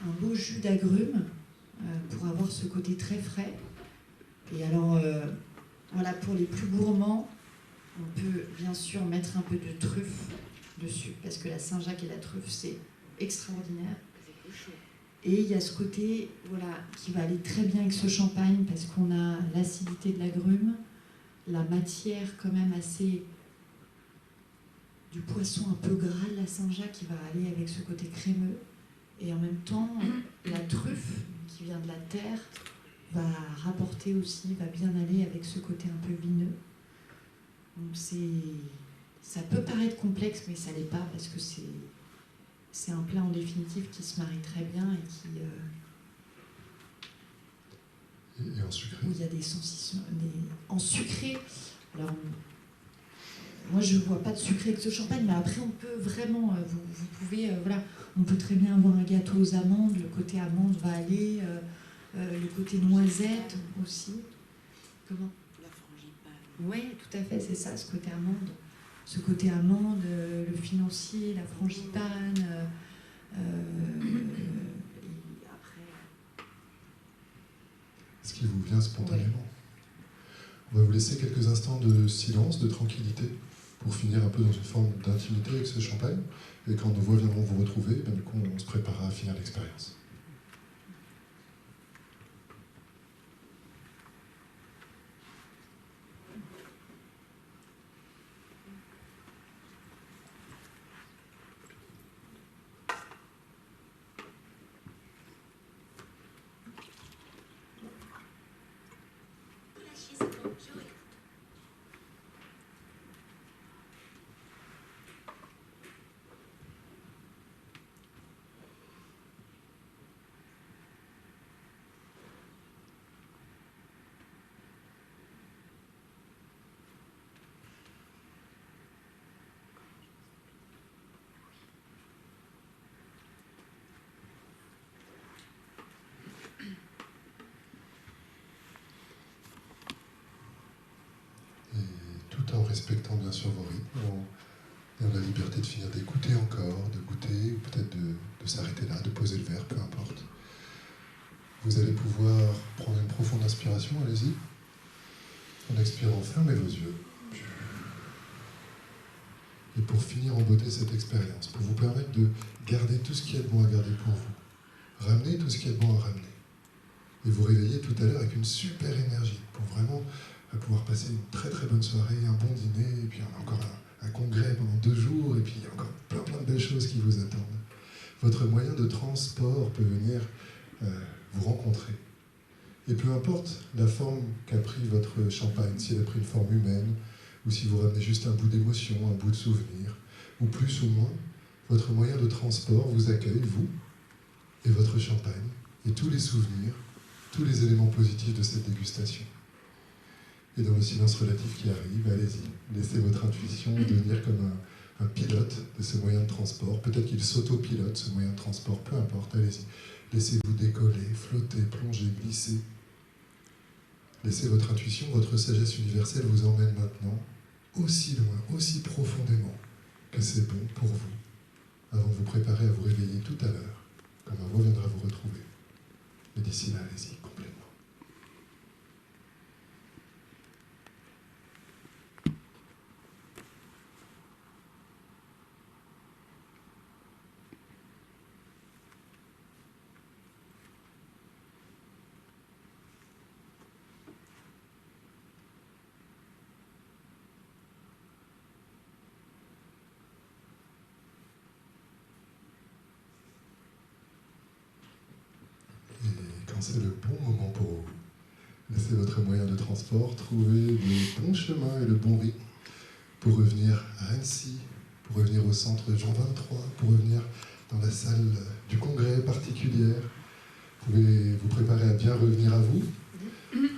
un beau jus d'agrumes pour avoir ce côté très frais. Et alors, voilà, pour les plus gourmands, on peut bien sûr mettre un peu de truffe dessus, parce que la Saint-Jacques et la truffe, c'est extraordinaire. Et il y a ce côté, voilà, qui va aller très bien avec ce champagne, parce qu'on a l'acidité de l'agrume, la matière quand même assez du poisson un peu gras de la Saint-Jacques qui va aller avec ce côté crémeux. Et en même temps, la truffe qui vient de la terre va rapporter aussi, va bien aller avec ce côté un peu vineux. Donc ça peut paraître complexe, mais ça l'est pas, parce que c'est un plat en définitive qui se marie très bien et qui... Et en sucré. Où il y a des sensations... En sucré, alors... Moi, je ne vois pas de sucré avec ce champagne, mais après, on peut vraiment... Vous pouvez... voilà, on peut très bien avoir un gâteau aux amandes. Le côté amande va aller. Le côté noisette aussi. Comment ? La frangipane. Oui, tout à fait, c'est ça, ce côté amande. Ce côté amande, le financier, la frangipane. Et après... Ce qui vous vient spontanément. Ouais. On va vous laisser quelques instants de silence, de tranquillité, pour finir un peu dans une forme d'intimité avec ce champagne. Et quand nos voix viendront vous retrouver, ben, du coup, on se préparera à finir l'expérience. En respectant bien sûr vos rythmes, en ayant la liberté de finir d'écouter encore, de goûter, ou peut-être de s'arrêter là, de poser le verre, peu importe. Vous allez pouvoir prendre une profonde inspiration, allez-y. En expirant, fermez vos yeux. Et pour finir en beauté cette expérience, pour vous permettre de garder tout ce qui est bon à garder pour vous, ramener tout ce qui est bon à ramener, et vous réveiller tout à l'heure avec une super énergie, pour vraiment pouvoir passer une très très bonne soirée, un bon dîner, et puis on a encore un congrès pendant 2 jours, et puis il y a encore plein de belles choses qui vous attendent. Votre moyen de transport peut venir vous rencontrer. Et peu importe la forme qu'a pris votre champagne, si elle a pris une forme humaine, ou si vous ramenez juste un bout d'émotion, un bout de souvenir, ou plus ou moins, votre moyen de transport vous accueille, vous, et votre champagne, et tous les souvenirs, tous les éléments positifs de cette dégustation. Et dans le silence relatif qui arrive, allez-y. Laissez votre intuition devenir comme un pilote de ce moyen de transport. Peut-être qu'il s'autopilote, ce moyen de transport, peu importe, allez-y. Laissez-vous décoller, flotter, plonger, glisser. Laissez votre intuition, votre sagesse universelle vous emmène maintenant aussi loin, aussi profondément que c'est bon pour vous, avant de vous préparer à vous réveiller tout à l'heure, quand un reviendra vous retrouver. Mais d'ici là, allez-y, complètement. Quand c'est le bon moment pour vous, laissez votre moyen de transport trouver le bon chemin et le bon rythme pour revenir à Annecy, pour revenir au centre Jean 23, pour revenir dans la salle du congrès particulière. Vous pouvez vous préparer à bien revenir à vous,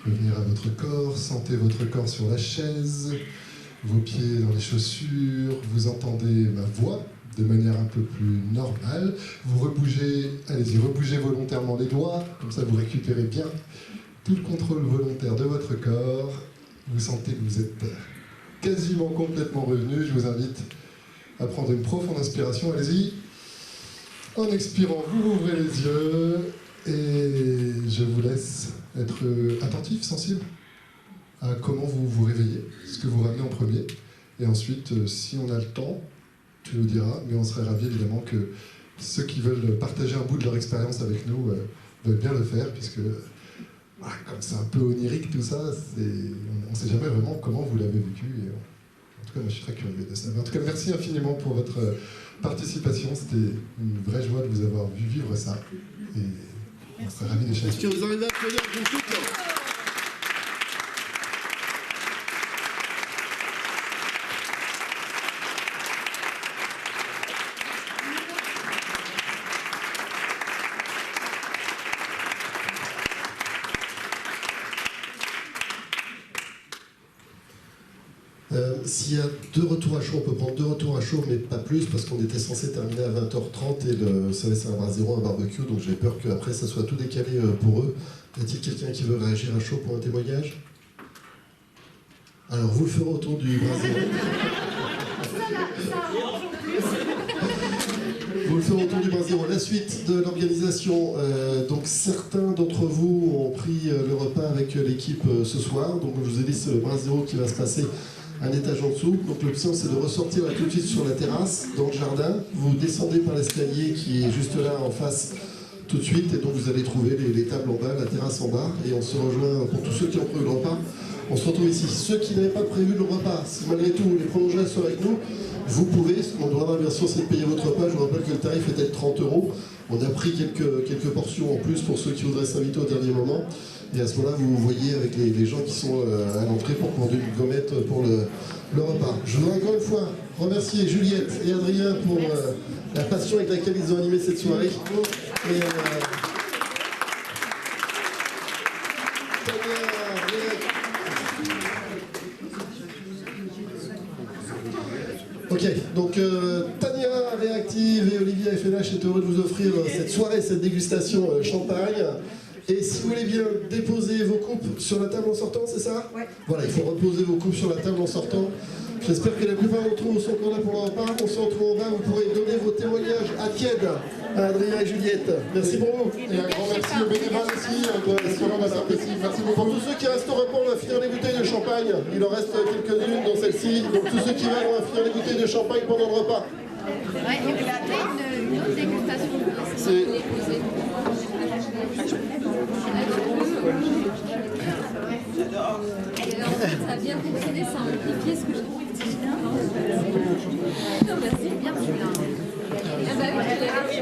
revenir à votre corps, sentez votre corps sur la chaise, vos pieds dans les chaussures, vous entendez ma voix de manière un peu plus normale. Vous rebougez, allez-y, rebougez volontairement les doigts, comme ça vous récupérez bien tout le contrôle volontaire de votre corps. Vous sentez que vous êtes quasiment complètement revenu. Je vous invite à prendre une profonde inspiration, allez-y. En expirant, vous ouvrez les yeux et je vous laisse être attentif, sensible à comment vous vous réveillez, ce que vous ramenez en premier. Et ensuite, si on a le temps, tu nous diras, mais on serait ravis évidemment que ceux qui veulent partager un bout de leur expérience avec nous veulent bien le faire, puisque comme c'est un peu onirique tout ça, on ne sait jamais vraiment comment vous l'avez vécu. Et en tout cas, moi je suis très curieux de ça. Mais en tout cas, merci infiniment pour votre participation. C'était une vraie joie de vous avoir vu vivre ça. Et on serait ravis d'échanger. Est-ce que vous en avez applaudir tout de suite ? S'il y a 2 retours à chaud, on peut prendre 2 retours à chaud, mais pas plus, parce qu'on était censé terminer à 20h30 et c'est un bar zéro, un barbecue, donc j'ai peur qu'après ça soit tout décalé pour eux. Y a-t-il quelqu'un qui veut réagir à chaud pour un témoignage ? Alors vous le ferez autour du bar zéro. Vous le ferez autour du bar zéro. La suite de l'organisation, donc certains d'entre vous ont pris le repas avec l'équipe ce soir, donc je vous ai dit c'est le bar zéro qui va se passer un étage en dessous. Donc l'option c'est de ressortir là tout de suite sur la terrasse, dans le jardin. Vous descendez par l'escalier qui est juste là en face tout de suite, et donc vous allez trouver les tables en bas, la terrasse en bas, et on se rejoint pour tous ceux qui ont prévu le repas. On se retrouve ici. Ceux qui n'avaient pas prévu le repas, si malgré tout vous voulez prolonger la soirée avec nous, vous pouvez. On doit bien sûr c'est de payer votre repas. Je vous rappelle que le tarif était de 30 €. On a pris quelques portions en plus pour ceux qui voudraient s'inviter au dernier moment. Et à ce moment-là, vous voyez avec les gens qui sont à l'entrée pour prendre une gommette pour le repas. Je voudrais encore une fois remercier Juliette et Adrien pour la passion avec laquelle ils ont animé cette soirée. Et, ok, donc Tania Réactive et Olivier FNH est heureux de vous offrir cette soirée, cette dégustation champagne. Et si vous voulez bien déposer vos coupes sur la table en sortant, c'est ça ? Ouais. Voilà, il faut reposer vos coupes sur la table en sortant. J'espère que la plupart d'entre vous sont encore là pour le repas. On se retrouve en bas, vous pourrez donner vos témoignages à tiède à Adrien et Juliette. Merci pour vous. Et un grand merci aux bénévoles aussi, de restaurant Massarpécy. Merci beaucoup. Pour tous ceux qui restent au repas, on va finir les bouteilles de champagne. Il en reste quelques-unes dans celle-ci. Donc tous ceux qui veulent, on va finir les bouteilles de champagne pendant le repas. Ouais, et puis après, une autre dégustation. Ça a bien fonctionné, ça a amplifié ce que je trouvais que c'était bien. Non, merci, bien celui-là. Ah bah oui,